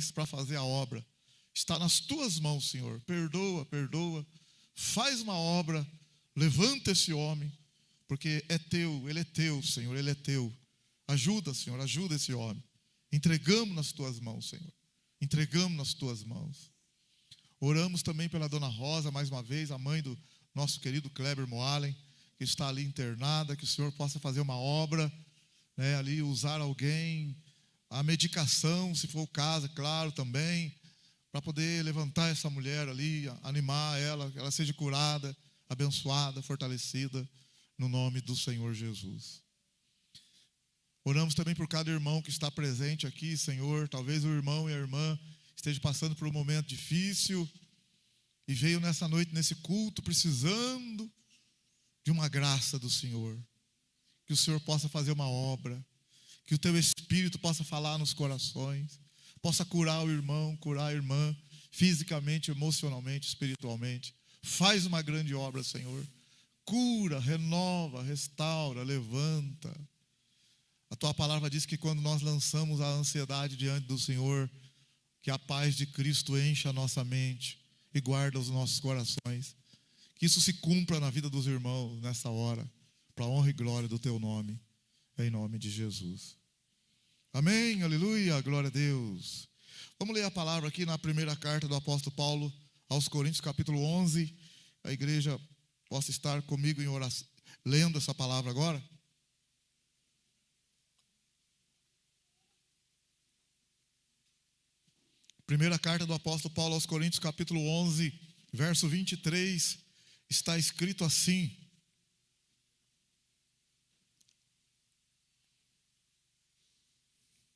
condições para fazer a obra. Está nas tuas mãos, Senhor. Perdoa, perdoa. Faz uma obra. Levanta esse homem, porque é teu, ele é teu, Senhor, ele é teu. Ajuda, Senhor, ajuda esse homem. Entregamos nas tuas mãos, Senhor. Entregamos nas tuas mãos. Oramos também pela dona Rosa, mais uma vez, a mãe do nosso querido Kleber Moalen, que está ali internada, que o Senhor possa fazer uma obra, né, ali usar alguém, a medicação, se for o caso, claro, também, para poder levantar essa mulher ali, animar ela, que ela seja curada, abençoada, fortalecida, no nome do Senhor Jesus. Oramos também por cada irmão que está presente aqui, Senhor. Talvez o irmão e a irmã estejam passando por um momento difícil e veio nessa noite, nesse culto, precisando de uma graça do Senhor. Que o Senhor possa fazer uma obra, que o teu Espírito possa falar nos corações, possa curar o irmão, curar a irmã, fisicamente, emocionalmente, espiritualmente. Faz uma grande obra, Senhor. Cura, renova, restaura, levanta. A tua palavra diz que quando nós lançamos a ansiedade diante do Senhor, que a paz de Cristo encha a nossa mente e guarda os nossos corações. Que isso se cumpra na vida dos irmãos nessa hora, para a honra e glória do teu nome, em nome de Jesus. Amém, aleluia, glória a Deus. Vamos ler a palavra aqui na primeira carta do apóstolo Paulo aos Coríntios, capítulo 11. A igreja possa estar comigo em oração, lendo essa palavra agora. Primeira carta do apóstolo Paulo aos Coríntios, capítulo 11, verso 23, está escrito assim: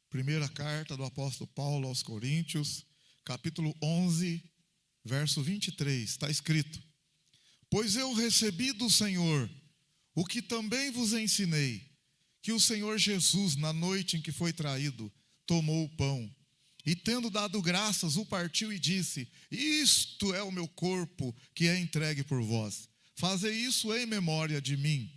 primeira carta do apóstolo Paulo aos Coríntios, capítulo 11, verso 23, está escrito: pois eu recebi do Senhor o que também vos ensinei, que o Senhor Jesus, na noite em que foi traído, tomou o pão, e tendo dado graças, o partiu e disse: isto é o meu corpo, que é entregue por vós. Fazei isso em memória de mim.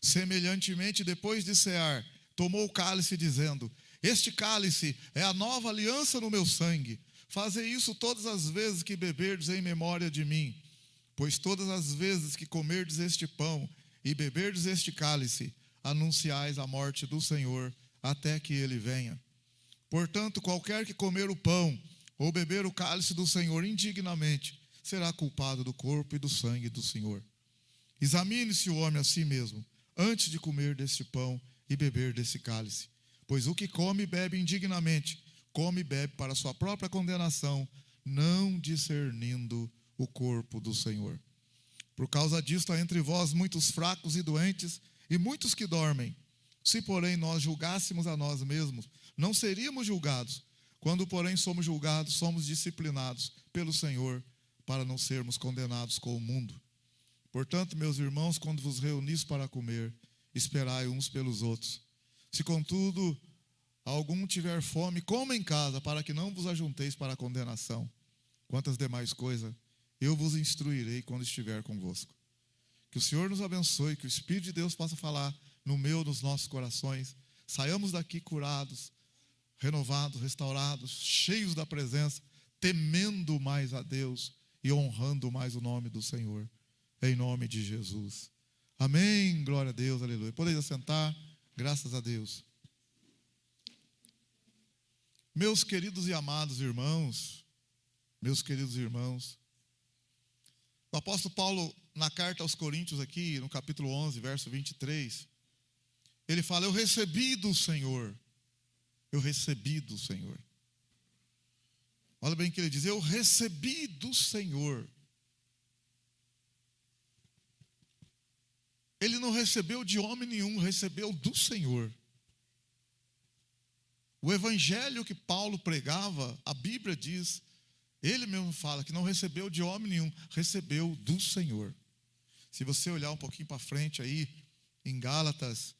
Semelhantemente, depois de cear, tomou o cálice, dizendo: este cálice é a nova aliança no meu sangue. Fazei isso todas as vezes que beberdes em memória de mim. Pois todas as vezes que comerdes este pão e beberdes este cálice, anunciais a morte do Senhor, até que ele venha. Portanto, qualquer que comer o pão ou beber o cálice do Senhor indignamente, será culpado do corpo e do sangue do Senhor. Examine-se o homem a si mesmo, antes de comer deste pão e beber desse cálice. Pois o que come e bebe indignamente, come e bebe para sua própria condenação, não discernindo o corpo do Senhor. Por causa disto há entre vós muitos fracos e doentes, e muitos que dormem. Se, porém, nós julgássemos a nós mesmos, não seríamos julgados. Quando, porém, somos julgados, somos disciplinados pelo Senhor, para não sermos condenados com o mundo. Portanto, meus irmãos, quando vos reunis para comer, esperai uns pelos outros. Se, contudo, algum tiver fome, coma em casa, para que não vos ajunteis para a condenação. Quantas demais coisas, eu vos instruirei quando estiver convosco. Que o Senhor nos abençoe, que o Espírito de Deus possa falar no meu, nos nossos corações. Saiamos daqui curados, renovados, restaurados, cheios da presença, temendo mais a Deus e honrando mais o nome do Senhor. Em nome de Jesus. Amém, glória a Deus, aleluia. Podeis assentar, graças a Deus. Meus queridos e amados irmãos, o apóstolo Paulo, na carta aos Coríntios aqui, no capítulo 11, verso 23, ele fala: eu recebi do Senhor. Eu recebi do Senhor. Olha bem o que ele diz: eu recebi do Senhor. Ele não recebeu de homem nenhum, recebeu do Senhor. O evangelho que Paulo pregava, a Bíblia diz, ele mesmo fala que não recebeu de homem nenhum, recebeu do Senhor. Se você olhar um pouquinho para frente aí, em Gálatas,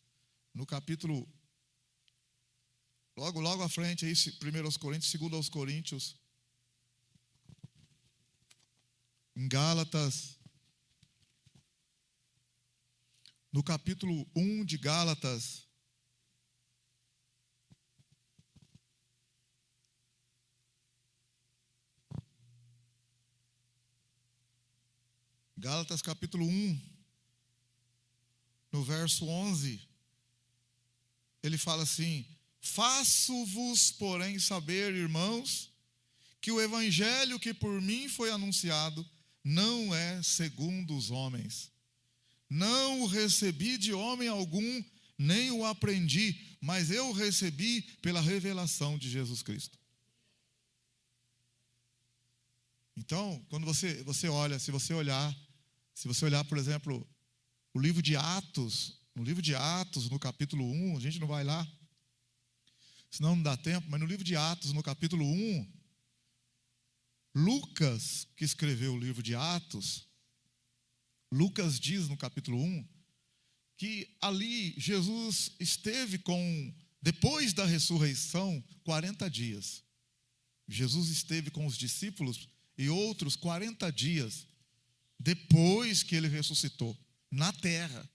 no capítulo, logo à frente aí, 1 aos Coríntios, 2 aos Coríntios, em Gálatas, no capítulo 1 de Gálatas, Gálatas capítulo 1, no verso 11, ele fala assim: faço-vos, porém, saber, irmãos, que o evangelho que por mim foi anunciado não é segundo os homens. Não o recebi de homem algum, nem o aprendi, mas eu o recebi pela revelação de Jesus Cristo. Então, quando você olha, se você olhar, por exemplo, o livro de Atos, no capítulo 1, a gente não vai lá, senão não dá tempo, mas no livro de Atos, no capítulo 1, Lucas, que escreveu o livro de Atos, Lucas diz no capítulo 1, que ali Jesus esteve depois da ressurreição, 40 dias. Jesus esteve com os discípulos e outros 40 dias depois que ele ressuscitou, na terra.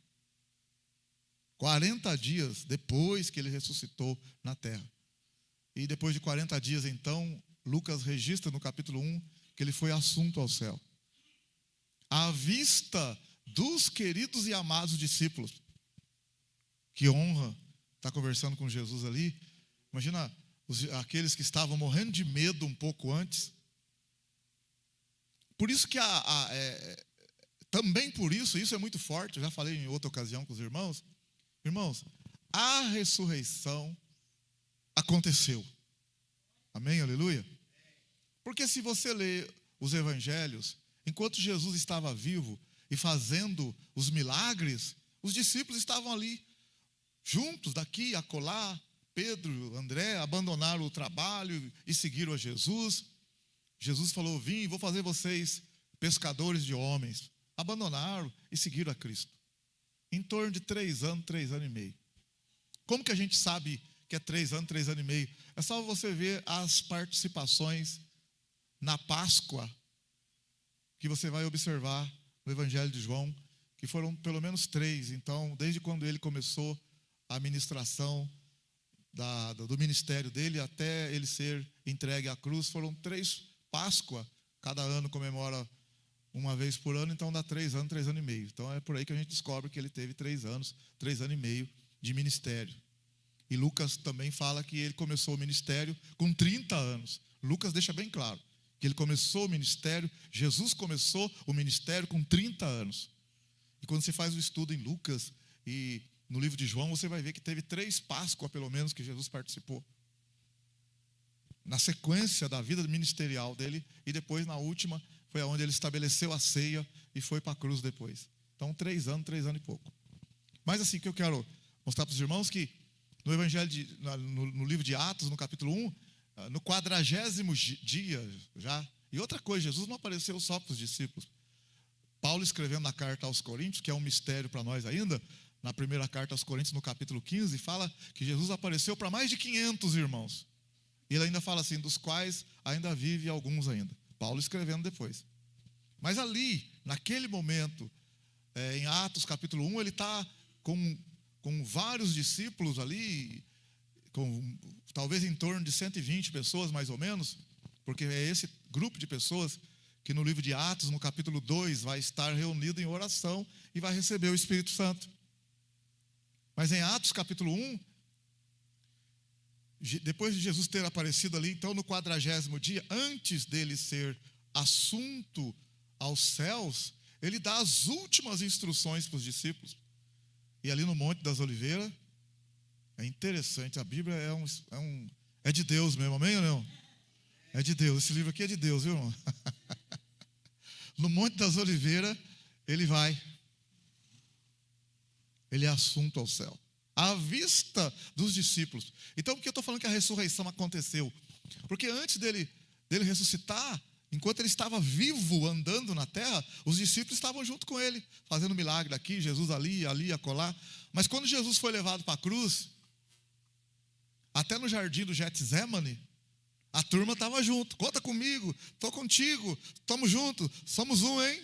40 dias depois que ele ressuscitou na terra. E depois de 40 dias, então, Lucas registra no capítulo 1 que ele foi assunto ao céu, à vista dos queridos e amados discípulos. Que honra estar conversando com Jesus ali. Imagina aqueles que estavam morrendo de medo um pouco antes. Por isso que também por isso é muito forte, eu já falei em outra ocasião com os irmãos. Irmãos, a ressurreição aconteceu. Amém, aleluia? Porque se você lê os evangelhos, enquanto Jesus estava vivo e fazendo os milagres, os discípulos estavam ali, juntos, daqui a acolá. Pedro, André abandonaram o trabalho e seguiram a Jesus. Jesus falou: vim, vou fazer vocês pescadores de homens. Abandonaram e seguiram a Cristo. Em torno de 3 anos e meio. Como que a gente sabe que é 3 anos e meio? É só você ver as participações na Páscoa, que você vai observar no Evangelho de João, que foram pelo menos 3. Então, desde quando ele começou a ministração do ministério dele até ele ser entregue à cruz, foram 3 Páscoa. Cada ano comemora uma vez por ano, então dá 3 anos e meio. Então é por aí que a gente descobre que ele teve 3 anos e meio de ministério. E Lucas também fala que ele começou o ministério com 30 anos. Lucas deixa bem claro que ele começou o ministério, Jesus começou o ministério com 30 anos. E quando você faz o estudo em Lucas e no livro de João, você vai ver que teve 3 Páscoas, pelo menos, que Jesus participou. Na sequência da vida ministerial dele, e depois, na última, foi onde ele estabeleceu a ceia e foi para a cruz depois. Então, 3 anos e pouco. Mas assim, que eu quero mostrar para os irmãos que no Evangelho, no livro de Atos, no capítulo 1, no 40º dia já, e outra coisa, Jesus não apareceu só para os discípulos. Paulo, escrevendo na carta aos Coríntios, que é um mistério para nós ainda, na primeira carta aos Coríntios, no capítulo 15, fala que Jesus apareceu para mais de 500 irmãos. E ele ainda fala assim, dos quais ainda vive alguns ainda. Paulo escrevendo depois. Mas ali, naquele momento, em Atos capítulo 1, ele está com vários discípulos ali, com talvez em torno de 120 pessoas mais ou menos, porque é esse grupo de pessoas que no livro de Atos, no capítulo 2, vai estar reunido em oração e vai receber o Espírito Santo. Mas em Atos capítulo 1, depois de Jesus ter aparecido ali, então no 40º dia, antes dele ser assunto aos céus, ele dá as últimas instruções para os discípulos. E ali no Monte das Oliveiras, é interessante, a Bíblia é de Deus mesmo, amém ou não? É de Deus, esse livro aqui é de Deus, viu, irmão? No Monte das Oliveiras, ele é assunto ao céu, à vista dos discípulos. Então, por que eu estou falando que a ressurreição aconteceu? Porque antes dele ressuscitar, enquanto ele estava vivo, andando na terra, os discípulos estavam junto com ele, fazendo milagre aqui, Jesus ali, acolá. Mas quando Jesus foi levado para a cruz, até no jardim do Getsemane, a turma estava junto. Conta comigo, estou contigo, estamos juntos, somos um, hein?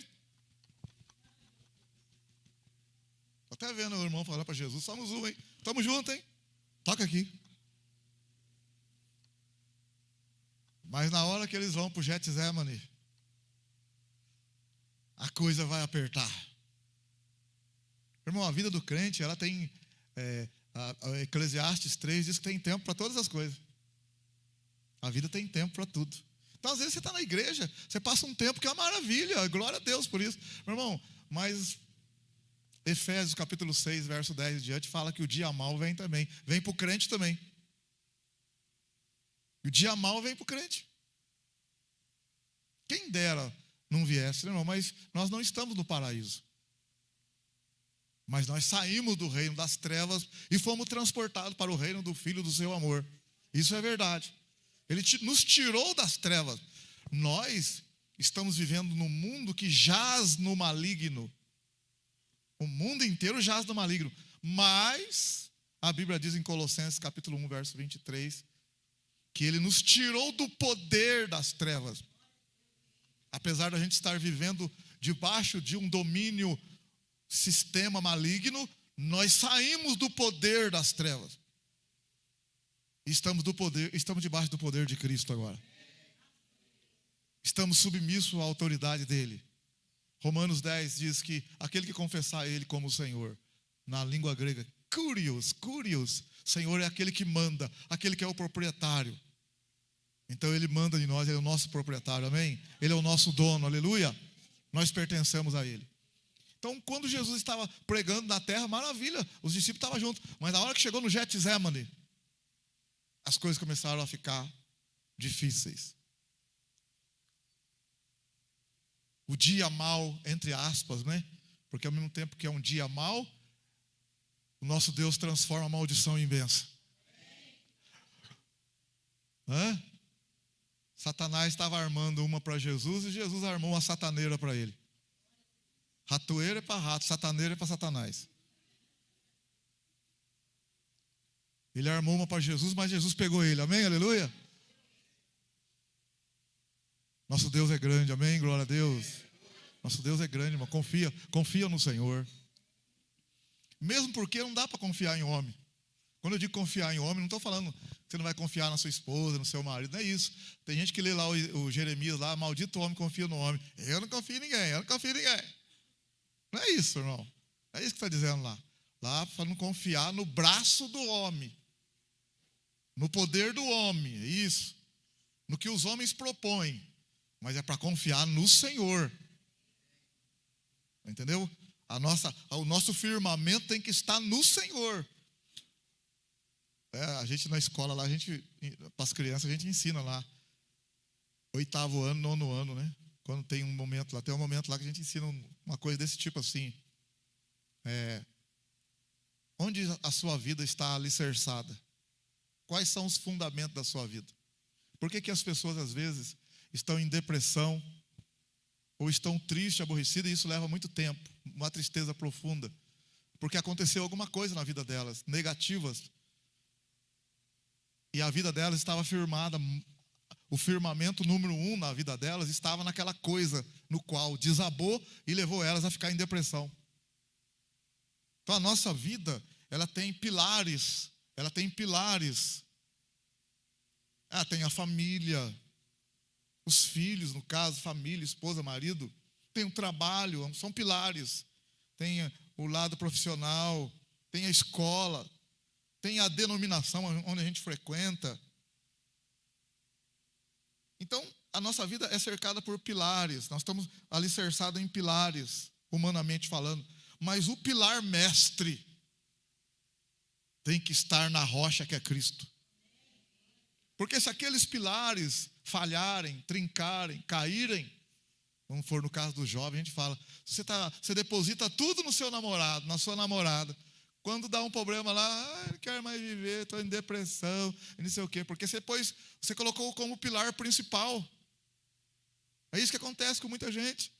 Estou até vendo o irmão falando para Jesus, somos um, hein? Estamos juntos, hein? Toca aqui. Mas na hora que eles vão para o Getsemane, a coisa vai apertar. Irmão, a vida do crente, ela tem... a Eclesiastes 3 diz que tem tempo para todas as coisas. A vida tem tempo para tudo. Então, às vezes, você está na igreja, você passa um tempo que é uma maravilha, glória a Deus por isso. Meu irmão, mas Efésios capítulo 6, verso 10 e diante, fala que o dia mau vem também. Vem para o crente também. O dia mau vem para o crente. Quem dera não viesse, irmão, mas nós não estamos no paraíso. Mas nós saímos do reino das trevas e fomos transportados para o reino do Filho do seu amor. Isso é verdade. Ele nos tirou das trevas. Nós estamos vivendo num mundo que jaz no maligno. O mundo inteiro jaz no maligno. Mas a Bíblia diz em Colossenses capítulo 1, verso 23, que Ele nos tirou do poder das trevas. Apesar da gente estar vivendo debaixo de um domínio, sistema maligno, nós saímos do poder das trevas. Estamos debaixo do poder de Cristo agora. Estamos submissos à autoridade dele. Romanos 10 diz que aquele que confessar ele como Senhor, na língua grega, Kyrios, Senhor é aquele que manda, aquele que é o proprietário. Então ele manda de nós, ele é o nosso proprietário, amém? Ele é o nosso dono, aleluia. Nós pertencemos a ele. Então, quando Jesus estava pregando na terra, maravilha, os discípulos estavam juntos. Mas na hora que chegou no Getsemane, as coisas começaram a ficar difíceis. O dia mau, entre aspas, né? Porque ao mesmo tempo que é um dia mau, o nosso Deus transforma a maldição em bênção. Satanás estava armando uma para Jesus e Jesus armou uma sataneira para ele. Ratoeira é para rato, sataneira é para Satanás. Ele armou uma para Jesus, mas Jesus pegou ele, amém, aleluia. Nosso Deus é grande, amém, glória a Deus. Nosso Deus é grande, irmão, confia no Senhor. Mesmo porque não dá para confiar em homem. Quando eu digo confiar em homem, não estou falando que você não vai confiar na sua esposa, no seu marido, não é isso. Tem gente que lê lá o Jeremias lá, maldito homem confia no homem. Eu não confio em ninguém, Não é isso, irmão. É isso que está dizendo lá. Lá para não confiar no braço do homem. No poder do homem, é isso. No que os homens propõem. Mas é para confiar no Senhor. Entendeu? O nosso firmamento tem que estar no Senhor. A gente na escola lá, para as crianças, a gente ensina lá. 8º ano, 9º ano, né? Quando tem um momento lá, tem um momento lá que a gente ensina uma coisa desse tipo assim. Onde a sua vida está alicerçada? Quais são os fundamentos da sua vida? Por que as pessoas às vezes estão em depressão ou estão tristes, aborrecidas, e isso leva muito tempo, uma tristeza profunda, porque aconteceu alguma coisa na vida delas, negativas, e a vida delas estava firmada, o firmamento número 1 na vida delas estava naquela coisa no qual desabou e levou elas a ficar em depressão. Então a nossa vida, ela tem pilares. Tem a família, os filhos, no caso, família, esposa, marido. Tem o trabalho, são pilares. Tem o lado profissional, tem a escola, tem a denominação onde a gente frequenta. Então, a nossa vida é cercada por pilares. Nós estamos alicerçados em pilares, humanamente falando. Mas o pilar mestre tem que estar na rocha que é Cristo. Porque se aqueles pilares falharem, trincarem, caírem, como for no caso do jovem, a gente fala, você deposita tudo no seu namorado, na sua namorada. Quando dá um problema lá, não quero mais viver, estou em depressão, não sei o quê. Porque você colocou como pilar principal. É isso que acontece com muita gente.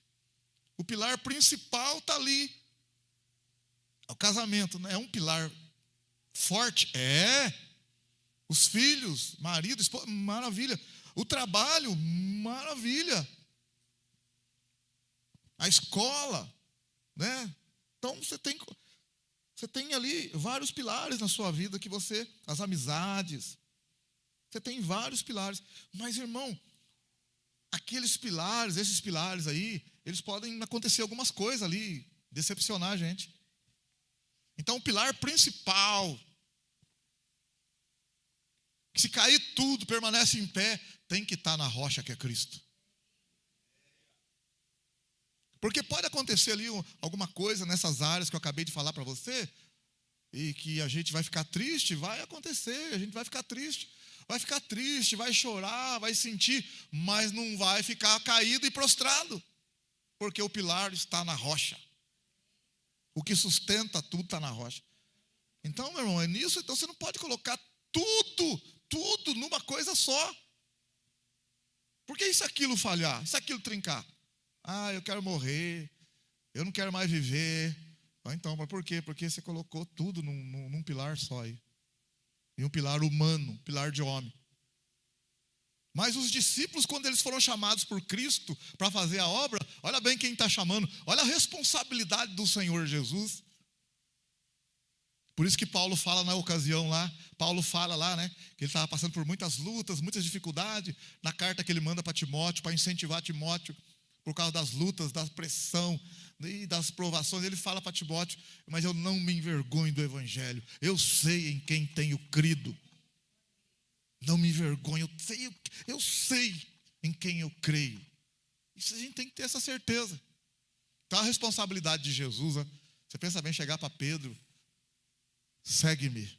O pilar principal está ali. O casamento, né? É um pilar forte? Os filhos, marido, esposa, maravilha. O trabalho, maravilha. A escola, né? Então você tem ali vários pilares na sua vida que as amizades, você tem vários pilares. Mas, irmão, aqueles pilares, esses pilares aí, eles podem acontecer algumas coisas ali, decepcionar a gente. Então, o pilar principal, que se cair tudo, permanece em pé, tem que estar na rocha que é Cristo. Porque pode acontecer ali alguma coisa nessas áreas que eu acabei de falar para você, e que a gente vai ficar triste, vai acontecer, a gente vai ficar triste, vai chorar, vai sentir, mas não vai ficar caído e prostrado, porque o pilar está na rocha. O que sustenta tudo está na rocha. Então, meu irmão, é nisso. Então você não pode colocar tudo numa coisa só. Porque e se aquilo falhar? E se aquilo trincar? Eu quero morrer, eu não quero mais viver. Então, mas por quê? Porque você colocou tudo num pilar só aí. E um pilar humano, um pilar de homem. Mas os discípulos, quando eles foram chamados por Cristo para fazer a obra, olha bem quem está chamando, olha a responsabilidade do Senhor Jesus. Por isso que Paulo fala na ocasião lá, né, que ele estava passando por muitas lutas, muitas dificuldades, na carta que ele manda para Timóteo, para incentivar Timóteo, por causa das lutas, da pressão e das provações, ele fala para Timóteo, mas eu não me envergonho do Evangelho, eu sei em quem tenho crido. Não me envergonho, eu sei em quem eu creio. Isso a gente tem que ter essa certeza. Então a responsabilidade de Jesus, né? Você pensa bem, chegar para Pedro, segue-me.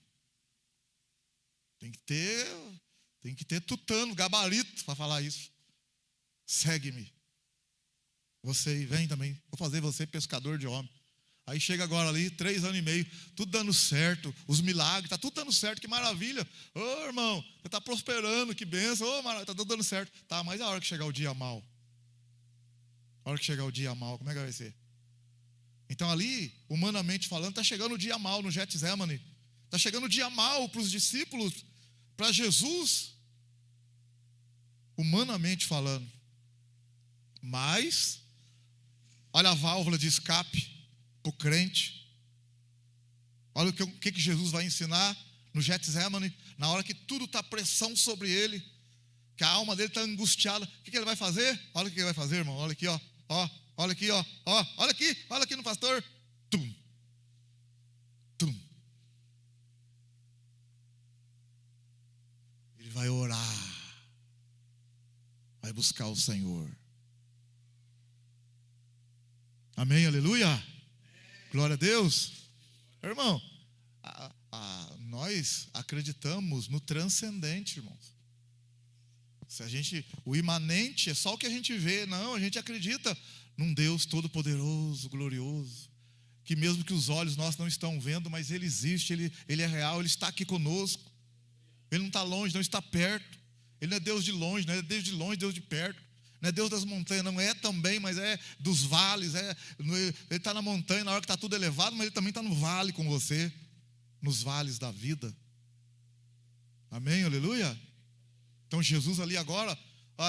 Tem que ter tutano, gabarito para falar isso. Segue-me. Você vem também, vou fazer você pescador de homem. Aí chega agora ali, 3 anos e meio, tudo dando certo, os milagres, está tudo dando certo, que maravilha. Ô irmão, você está prosperando, que bênção, está tudo dando certo. Tá, mas a hora que chegar o dia mal? A hora que chegar o dia mal, como é que vai ser? Então ali, humanamente falando, está chegando o dia mal no Getsemane. Está chegando o dia mal para os discípulos, para Jesus, humanamente falando. Mas, olha a válvula de escape para o crente. Olha o que Jesus vai ensinar no Getsemane, na hora que tudo está pressão sobre ele, que a alma dele está angustiada. O que ele vai fazer? Olha o que ele vai fazer, irmão. Olha aqui, ó. Olha aqui, ó. Olha aqui no pastor. Tum. Ele vai orar. Vai buscar o Senhor. Amém, aleluia. Glória a Deus. Irmão, nós acreditamos no transcendente, irmãos. O imanente é só o que a gente vê. Não, a gente acredita num Deus todo-poderoso, glorioso, que mesmo que os olhos nossos não estão vendo, mas Ele existe, Ele é real, Ele está aqui conosco. Ele não está longe, não está perto. Ele não é Deus de longe, não é Deus de longe, Deus de perto. Não é Deus das montanhas, não é também, mas é dos vales. Ele está na montanha na hora que está tudo elevado, mas Ele também está no vale com você, nos vales da vida. Amém, aleluia? Então Jesus ali agora,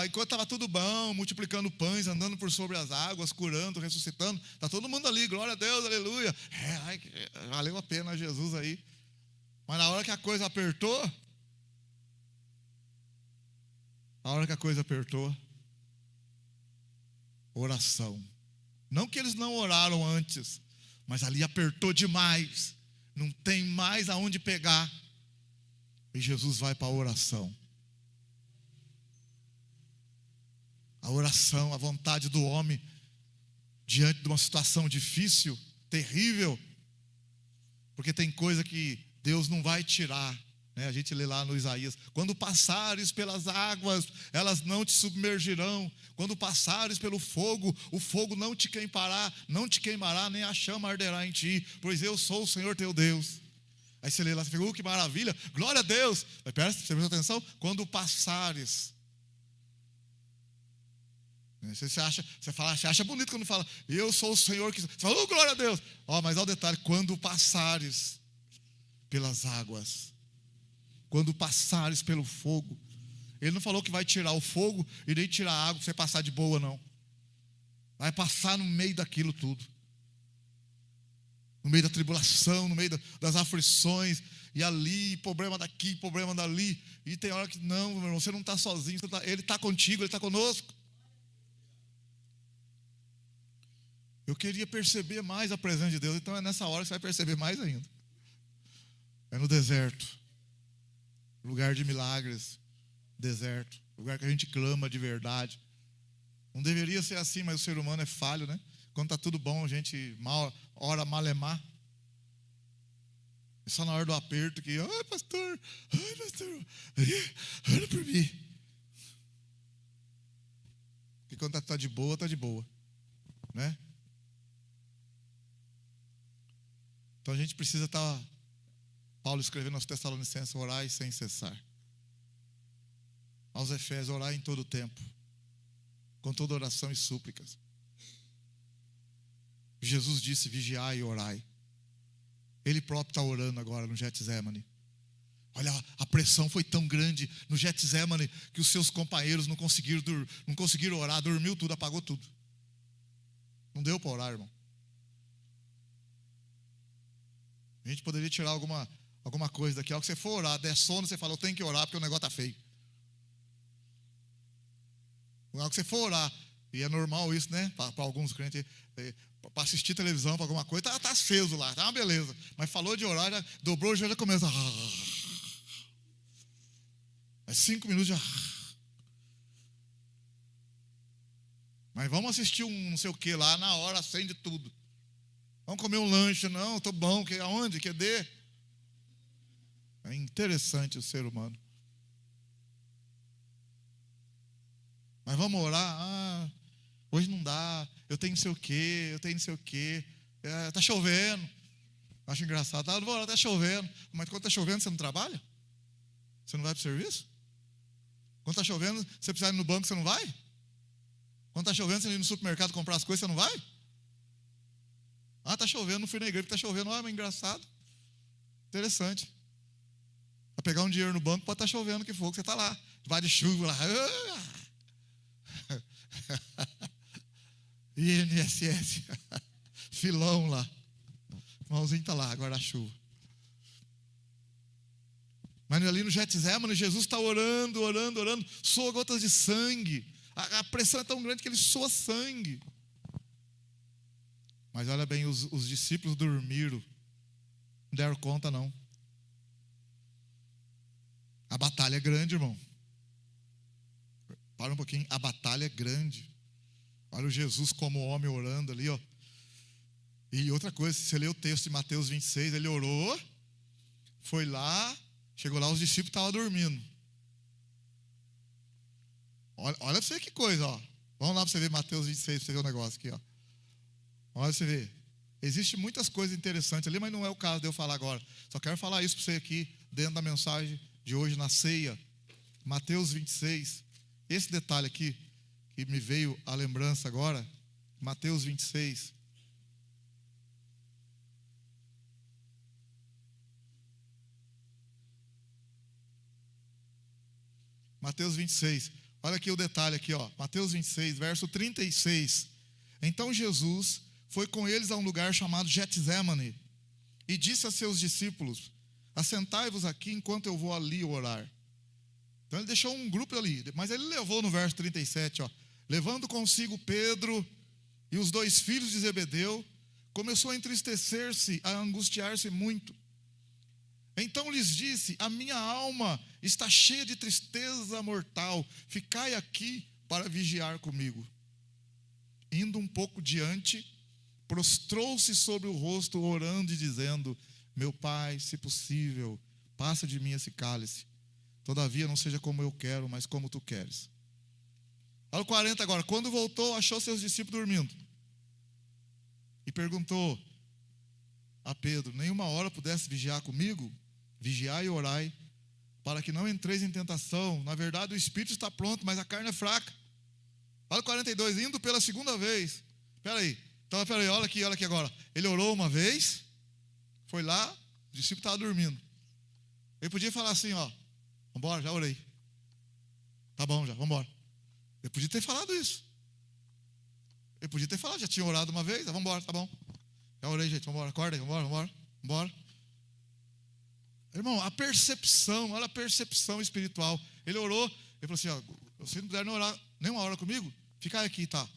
enquanto estava tudo bom, multiplicando pães, andando por sobre as águas, curando, ressuscitando, está todo mundo ali, glória a Deus, aleluia. Valeu a pena Jesus aí. Mas na hora que a coisa apertou, oração. Não que eles não oraram antes, mas ali apertou demais, não tem mais aonde pegar. E Jesus vai para a oração. A oração, a vontade do homem diante de uma situação difícil, terrível, porque tem coisa que Deus não vai tirar, né? A gente lê lá no Isaías: quando passares pelas águas, elas não te submergirão. Quando passares pelo fogo, o fogo não te queimará, nem a chama arderá em ti, pois eu sou o Senhor teu Deus. Aí você lê lá, você fica, que maravilha, glória a Deus. Mas você prestou atenção? Quando passares. Você acha bonito quando fala, eu sou o Senhor que... Você fala, glória a Deus. Mas olha o detalhe, quando passares pelas águas, quando passares pelo fogo. Ele não falou que vai tirar o fogo e nem tirar a água para você passar de boa, não. Vai passar no meio daquilo tudo. No meio da tribulação, no meio das aflições, e ali, problema daqui, problema dali. E tem hora que não, meu irmão, você não está sozinho, Ele está contigo, Ele está conosco. Eu queria perceber mais a presença de Deus. Então é nessa hora que você vai perceber mais ainda. É no deserto. Lugar de milagres. Deserto. Lugar que a gente clama de verdade. Não deveria ser assim, mas o ser humano é falho, né? Quando está tudo bom, a gente ora malemar. É só na hora do aperto que, ai pastor, ora por mim. Porque quando está de boa, está de boa. Né? Então a gente precisa estar, Paulo escrevendo aos Tessalonicenses, orai sem cessar. Aos Efésios, orai em todo o tempo, com toda oração e súplicas. Jesus disse, vigiai e orai. Ele próprio está orando agora no Getsemane. Olha, a pressão foi tão grande no Getsemane que os seus companheiros não conseguiram orar, dormiu tudo, apagou tudo. Não deu para orar, irmão. A gente poderia tirar alguma coisa daqui. Ao que você for orar, der sono, você fala, eu tenho que orar porque o negócio está feio. Ao que você for orar, e é normal isso, né? Para alguns crentes, para assistir televisão, para alguma coisa, está aceso lá, está uma beleza. Mas falou de orar, já dobrou o joelho, já começa. É 5 minutos já. Mas vamos assistir um não sei o que lá, na hora acende tudo. Vamos comer um lanche, não, estou bom, aonde? Cadê? É interessante o ser humano. Mas vamos orar, hoje não dá, eu tenho não sei o quê, está chovendo. Acho engraçado, não vou orar, está chovendo. Mas quando está chovendo, você não trabalha? Você não vai para o serviço? Quando está chovendo, você precisa ir no banco, você não vai? Quando está chovendo, você ir no supermercado comprar as coisas, você não vai? Está chovendo, não fui na igreja porque está chovendo. Mas engraçado. Interessante. Para pegar um dinheiro no banco, pode estar chovendo, que for, que você está lá. Vai de chuva lá. INSS. Filão lá. O irmãozinho está lá, guarda-chuva. Mas ali no Getsemane, Jesus está orando, soa gotas de sangue. A pressão é tão grande que ele soa sangue. Mas olha bem, os discípulos dormiram. Não deram conta, não. A batalha é grande, irmão. Para um pouquinho, a batalha é grande. Olha o Jesus como homem orando ali, ó. E outra coisa, se você ler o texto de Mateus 26, ele orou, foi lá, chegou lá, os discípulos estavam dormindo. Olha pra você que coisa, ó. Vamos lá para você ver Mateus 26, para você ver o negócio aqui, ó. Olha você ver. Existem muitas coisas interessantes ali, mas não é o caso de eu falar agora. Só quero falar isso para você aqui, dentro da mensagem de hoje na ceia. Mateus 26. Esse detalhe aqui, que me veio à lembrança agora. Mateus 26. Mateus 26. Olha aqui o detalhe aqui, ó. Mateus 26, verso 36. Então Jesus foi com eles a um lugar chamado Getsemane e disse a seus discípulos, assentai-vos aqui enquanto eu vou ali orar. Então ele deixou um grupo ali, mas ele levou no verso 37, ó, levando consigo Pedro e os 2 filhos de Zebedeu, começou a entristecer-se, a angustiar-se muito. Então lhes disse, a minha alma está cheia de tristeza mortal, ficai aqui para vigiar comigo. Indo um pouco diante, prostrou-se sobre o rosto, orando e dizendo, meu Pai, se possível, passa de mim esse cálice. Todavia não seja como eu quero, mas como tu queres. Olha o 40 agora. Quando voltou, achou seus discípulos dormindo. E perguntou a Pedro, nenhuma hora pudesse vigiar comigo? Vigiai e orai, para que não entreis em tentação. Na verdade o espírito está pronto, mas a carne é fraca. Olha o 42, indo pela segunda vez. Espera aí, olha aqui agora. Ele orou uma vez, foi lá, o discípulo estava dormindo. Ele podia falar assim, ó, vambora, já orei. Tá bom, já, vambora. Ele podia ter falado isso. Ele podia ter falado, já tinha orado uma vez, vambora, tá bom. Já orei, gente, vambora, acorda aí, vambora. Irmão, a percepção, olha a percepção espiritual. Ele orou, ele falou assim, ó, vocês não puderam orar nenhuma hora comigo? Fica aqui, tá?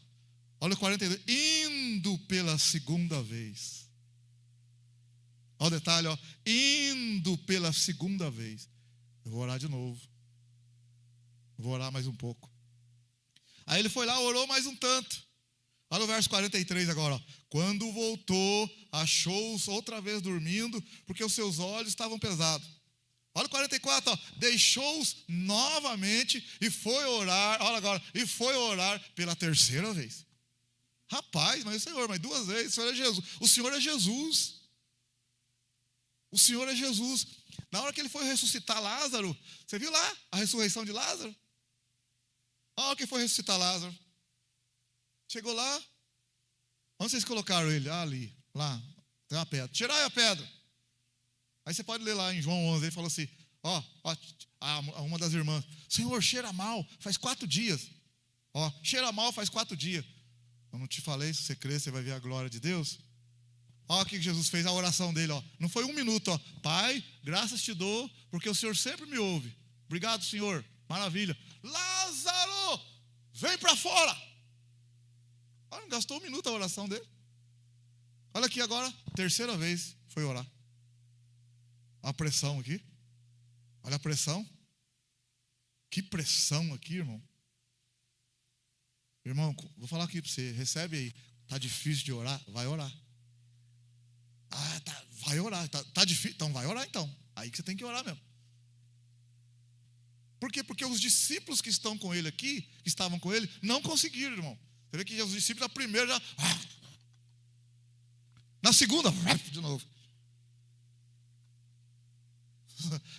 Olha o 42. Indo pela segunda vez. Olha o detalhe, ó. Indo pela segunda vez. Eu vou orar de novo. Vou orar mais um pouco. Aí ele foi lá, orou mais um tanto. Olha o verso 43 agora, ó. Quando voltou, achou-os outra vez dormindo, porque os seus olhos estavam pesados. Olha o 44, ó. Deixou-os novamente e foi orar. Olha agora, e foi orar pela terceira vez. Rapaz, mas o Senhor, mas duas vezes, o Senhor é Jesus. O Senhor é Jesus. O Senhor é Jesus. Na hora que ele foi ressuscitar Lázaro, você viu lá a ressurreição de Lázaro? Olha que foi ressuscitar Lázaro. Chegou lá. Onde vocês colocaram ele? Ah, ali, lá, tem uma pedra. Tirai a pedra. Aí você pode ler lá em João 11, ele falou assim, ó, uma das irmãs, Senhor, cheira mal, faz 4 dias. Ó, cheira mal, faz 4 dias. Eu não te falei, se você crer, você vai ver a glória de Deus. Olha o que Jesus fez, a oração dele, ó. Não foi 1 minuto, ó. Pai, graças te dou, porque o Senhor sempre me ouve. Obrigado, Senhor. Maravilha. Lázaro, vem para fora. Olha, não gastou 1 minuto a oração dele. Olha aqui agora, terceira vez foi orar. Olha a pressão aqui. Olha a pressão. Que pressão aqui, irmão. Irmão, vou falar aqui para você. Recebe aí. Está difícil de orar? Vai orar. Ah, tá, vai orar. Tá difícil? Então vai orar então. Aí que você tem que orar mesmo. Por quê? Porque os discípulos que estão com ele aqui, que estavam com ele, não conseguiram, irmão. Você vê que os discípulos, na primeira já... Na segunda, de novo.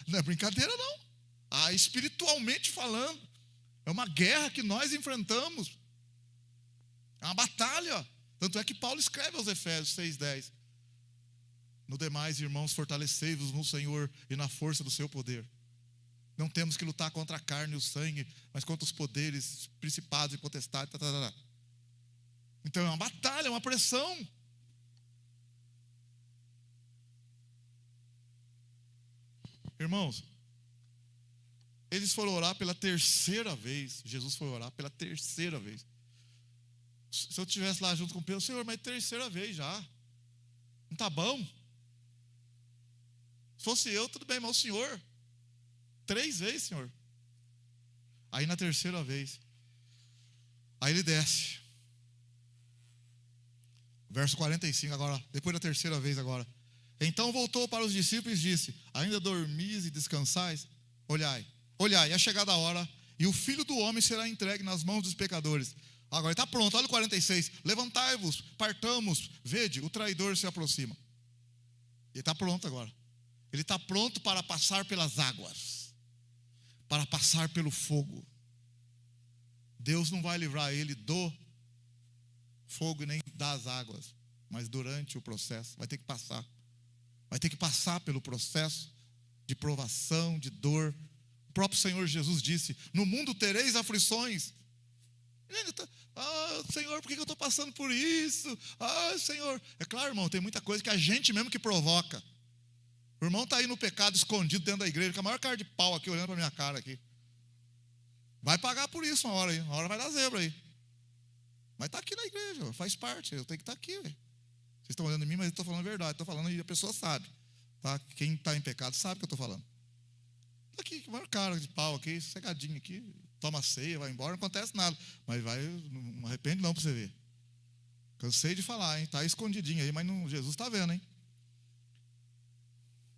Não é brincadeira, não. Ah, espiritualmente falando, é uma guerra que nós enfrentamos. É uma batalha. Tanto é que Paulo escreve aos Efésios 6:10. No demais, irmãos, fortalecei-vos no Senhor e na força do seu poder. Não temos que lutar contra a carne e o sangue, mas contra os poderes, principados e potestades. Então é uma batalha, é uma pressão. Irmãos, eles foram orar pela terceira vez. Jesus foi orar pela terceira vez. Se eu estivesse lá junto com Pedro, Senhor, mas terceira vez já. Não está bom? Se fosse eu, tudo bem, mas o Senhor, 3 vezes, Senhor. Aí na terceira vez, aí ele desce. Verso 45 agora, depois da terceira vez agora. Então voltou para os discípulos e disse, ainda dormis e descansais? Olhai, olhai, é chegada a hora, e o Filho do Homem será entregue nas mãos dos pecadores. Agora ele está pronto, olha o 46. Levantai-vos, partamos, vede, o traidor se aproxima. Ele está pronto agora. Ele está pronto para passar pelas águas, para passar pelo fogo. Deus não vai livrar ele do fogo nem das águas, mas durante o processo vai ter que passar. Vai ter que passar pelo processo de provação, de dor. O próprio Senhor Jesus disse, no mundo tereis aflições. Senhor, por que eu estou passando por isso? Senhor. É claro, irmão, tem muita coisa que a gente mesmo que provoca. O irmão está aí no pecado, escondido dentro da igreja, com a maior cara de pau aqui, olhando para a minha cara aqui. Vai pagar por isso uma hora vai dar zebra aí. Mas está aqui na igreja, faz parte, eu tenho que estar aqui. Vocês estão olhando em mim, mas eu estou falando a verdade, estou falando e a pessoa sabe. Tá? Quem está em pecado sabe o que eu estou falando. Está aqui, com a maior cara de pau aqui, cegadinho aqui, toma ceia, vai embora, não acontece nada. Mas não arrepende não para você ver. Cansei de falar, hein? Está escondidinho aí, mas Jesus está vendo, hein?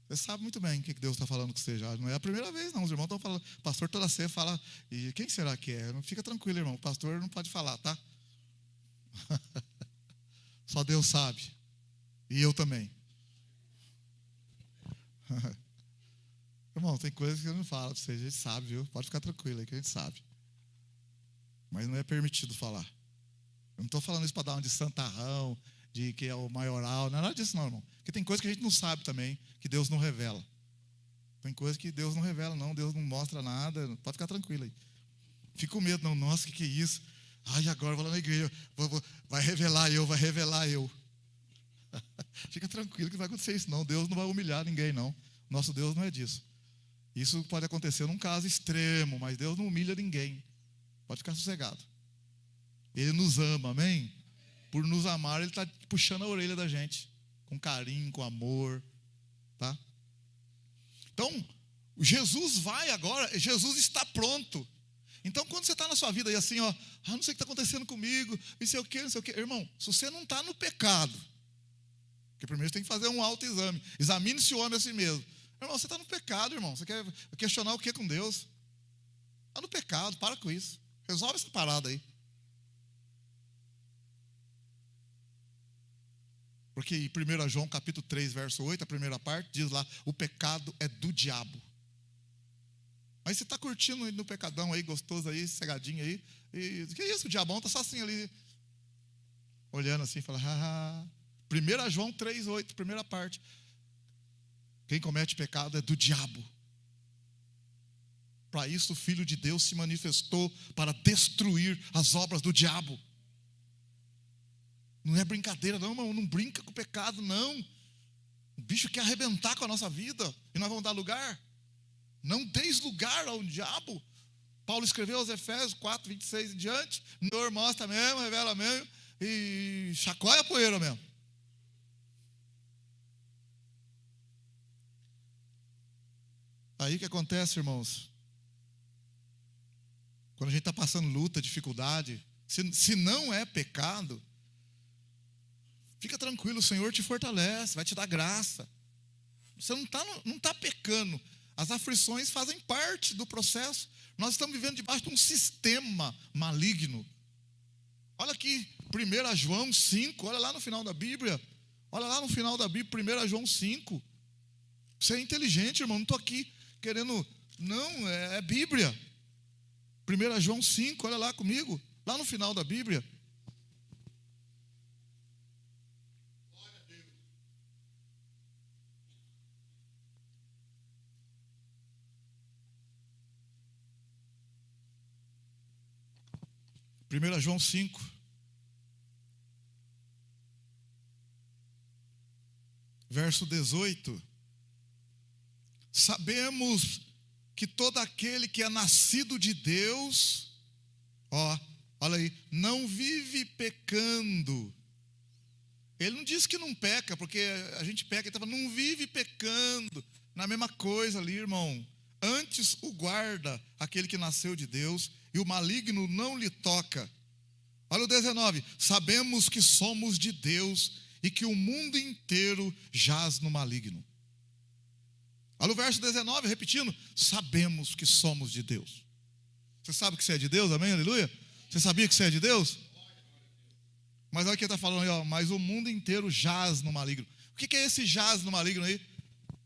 Você sabe muito bem o que Deus está falando com você já. Não é a primeira vez, não. Os irmãos estão falando. O pastor toda ceia fala. E quem será que é? Não fica tranquilo, irmão. O pastor não pode falar, tá? Só Deus sabe. E eu também. Irmão, tem coisas que eu não falo para você. A gente sabe, viu? Pode ficar tranquilo aí que a gente sabe. Mas não é permitido falar. Eu não estou falando isso para dar uma de santarrão, de que é o maioral, não é nada disso não, irmão. Porque tem coisa que a gente não sabe também, que Deus não revela. Tem coisa que Deus não revela, não. Deus não mostra nada. Pode ficar tranquilo aí. Fica com medo, não. Nossa, que é isso? Ai, agora eu vou lá na igreja. Vai revelar eu. Fica tranquilo que não vai acontecer isso, não. Deus não vai humilhar ninguém, não. Nosso Deus não é disso. Isso pode acontecer num caso extremo, mas Deus não humilha ninguém. Pode ficar sossegado. Ele nos ama, amém? Por nos amar, Ele está puxando a orelha da gente, com carinho, com amor, tá? Então, Jesus vai agora, Jesus está pronto. Então, quando você está na sua vida e assim, ó, não sei o que está acontecendo comigo, não sei o que, não sei o que. Irmão, se você não está no pecado, porque primeiro você tem que fazer um autoexame, examine-se o homem a si mesmo. Irmão, você está no pecado, irmão. Você quer questionar o que com Deus? Está no pecado, para com isso. Resolve essa parada aí. Porque em 1 João capítulo 3, verso 8, a primeira parte, diz lá, o pecado é do diabo. Mas você está curtindo no pecadão aí, gostoso aí, cegadinho aí. E que isso, o diabão está só assim ali, olhando assim, fala, 1 João 3, 8, primeira parte. Quem comete pecado é do diabo. Para isso o Filho de Deus se manifestou, para destruir as obras do diabo. Não é brincadeira não, irmão, não brinca com o pecado não. O bicho quer arrebentar com a nossa vida, e nós vamos dar lugar? Não deis lugar ao diabo. Paulo escreveu aos Efésios 4, 26 em diante, Senhor mostra mesmo, revela mesmo, e chacoalha a poeira mesmo. Aí o que acontece, irmãos? Quando a gente está passando luta, dificuldade, se não é pecado, fica tranquilo, o Senhor te fortalece, vai te dar graça. Você não está pecando. As aflições fazem parte do processo. Nós estamos vivendo debaixo de um sistema maligno. Olha aqui, 1 João 5, olha lá no final da Bíblia. Olha lá no final da Bíblia, 1 João 5. Você é inteligente, irmão, não estou aqui querendo... Não, é Bíblia. 1 João 5, olha lá comigo. Lá no final da Bíblia. Primeira João 5, verso 18. Sabemos que todo aquele que é nascido de Deus, olha aí, não vive pecando. Ele não diz que não peca, porque a gente peca, ele estava, não vive pecando, na mesma coisa ali, irmão. Antes o guarda aquele que nasceu de Deus, e o maligno não lhe toca. Olha o 19, sabemos que somos de Deus e que o mundo inteiro jaz no maligno. Olha o verso 19, repetindo, sabemos que somos de Deus. Você sabe que você é de Deus, amém, aleluia? Você sabia que você é de Deus? Mas olha o que ele está falando aí, mas o mundo inteiro jaz no maligno. O que é esse jaz no maligno aí?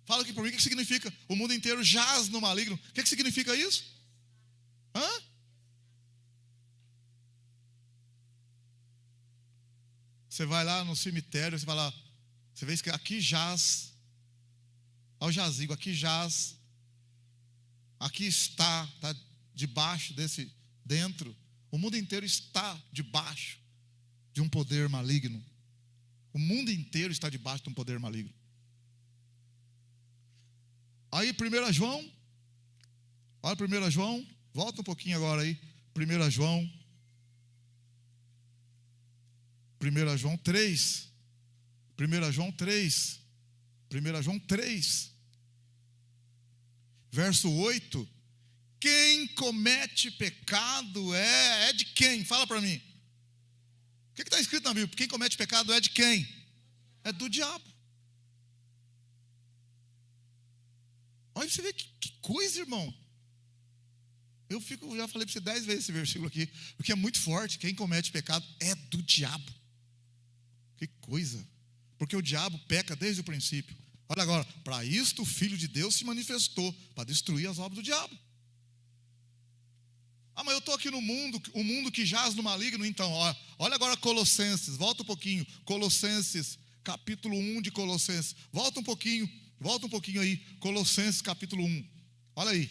Fala aqui para mim, o que significa? O mundo inteiro jaz no maligno. O que significa isso? Você vai lá no cemitério, você vai lá, você vê que aqui jaz, ao jazigo, aqui jaz, aqui está debaixo desse, dentro, o mundo inteiro está debaixo de um poder maligno. O mundo inteiro está debaixo de um poder maligno. Aí 1 João, olha 1 João, volta um pouquinho agora aí, 1 João 3, 1 João 3, 1 João 3, verso 8, quem comete pecado é de quem? Fala para mim. O que está escrito na Bíblia? Quem comete pecado é de quem? É do diabo. Olha você vê que coisa, irmão. Já falei para você 10 vezes esse versículo aqui, porque é muito forte. Quem comete pecado é do diabo. Que coisa. Porque o diabo peca desde o princípio. Olha agora, para isto o Filho de Deus se manifestou, para destruir as obras do diabo. Mas eu estou aqui no mundo, o mundo que jaz no maligno. Então, olha agora Colossenses, volta um pouquinho, Colossenses, capítulo 1 de Colossenses, volta um pouquinho aí, Colossenses capítulo 1, olha aí,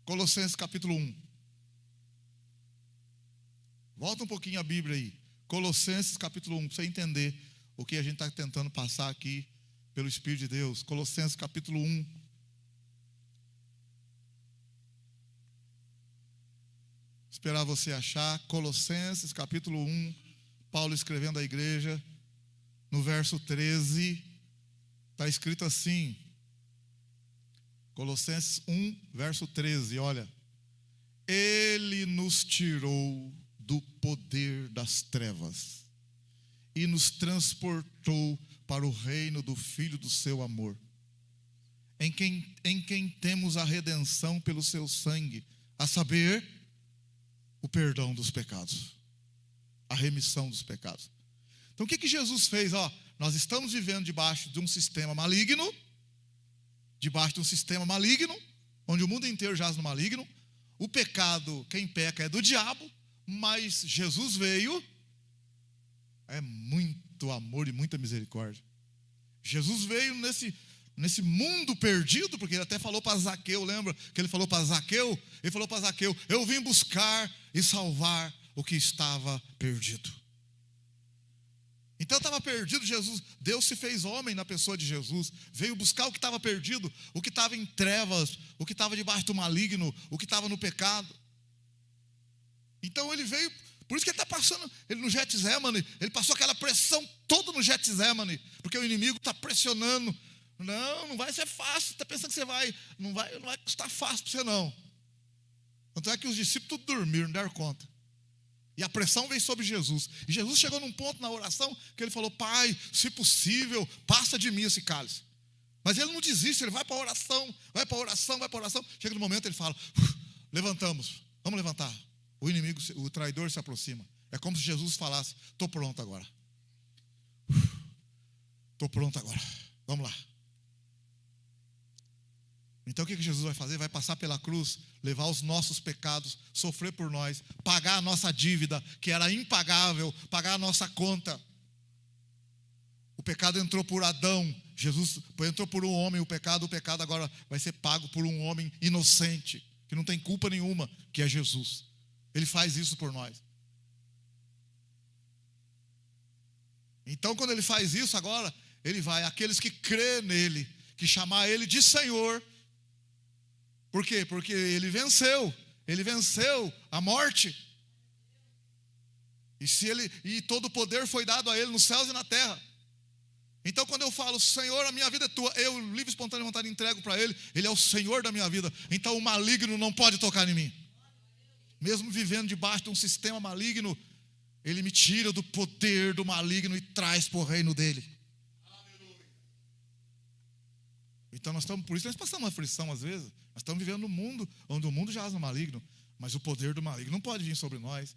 Colossenses capítulo 1, volta um pouquinho a Bíblia aí, Colossenses capítulo 1, para você entender o que a gente está tentando passar aqui, pelo Espírito de Deus. Colossenses capítulo 1, esperar você achar. Colossenses, capítulo 1, Paulo escrevendo à igreja, no verso 13, está escrito assim, Colossenses 1, verso 13, olha. Ele nos tirou do poder das trevas e nos transportou para o reino do Filho do seu amor, em quem temos a redenção pelo seu sangue, a saber, o perdão dos pecados, a remissão dos pecados. Então o que Jesus fez? Nós estamos vivendo debaixo de um sistema maligno, onde o mundo inteiro jaz no maligno. O pecado, quem peca é do diabo, mas Jesus veio, é muito amor e muita misericórdia. Jesus veio nesse mundo perdido, porque ele até falou para Zaqueu, lembra que ele falou para Zaqueu? Ele falou para Zaqueu, eu vim buscar e salvar o que estava perdido. Então estava perdido, Deus se fez homem na pessoa de Jesus, veio buscar o que estava perdido, o que estava em trevas, o que estava debaixo do maligno, o que estava no pecado. Então ele veio, por isso que ele está passando, ele no Getsemane, ele passou aquela pressão toda no Getsemane, porque o inimigo está pressionando. Não vai ser fácil, está pensando que não vai custar fácil para você não. Tanto é que os discípulos tudo dormiram, não deram conta. E a pressão veio sobre Jesus. E Jesus chegou num ponto na oração que ele falou, Pai, se possível, passa de mim esse cálice. Mas ele não desiste, ele vai para a oração, vai para a oração. Chega no momento ele fala, levantamos, vamos levantar. O inimigo, o traidor se aproxima. É como se Jesus falasse, estou pronto agora. Estou pronto agora, vamos lá. Então o que Jesus vai fazer? Vai passar pela cruz, levar os nossos pecados, sofrer por nós, pagar a nossa dívida, que era impagável, pagar a nossa conta. O pecado entrou por Adão, Jesus entrou por um homem, o pecado agora vai ser pago por um homem inocente, que não tem culpa nenhuma, que é Jesus. Ele faz isso por nós. Então quando ele faz isso agora, ele vai, aqueles que crê nele, que chamar ele de Senhor. Por quê? Porque ele venceu a morte. E todo o poder foi dado a ele nos céus e na terra. Então quando eu falo, Senhor, a minha vida é tua, eu, livre, espontânea vontade, entrego para ele, ele é o Senhor da minha vida. Então o maligno não pode tocar em mim. Mesmo vivendo debaixo de um sistema maligno, ele me tira do poder do maligno e traz para o reino dele. Então por isso nós passamos aflição às vezes. Nós estamos vivendo num mundo onde o mundo jaz no maligno, mas o poder do maligno não pode vir sobre nós.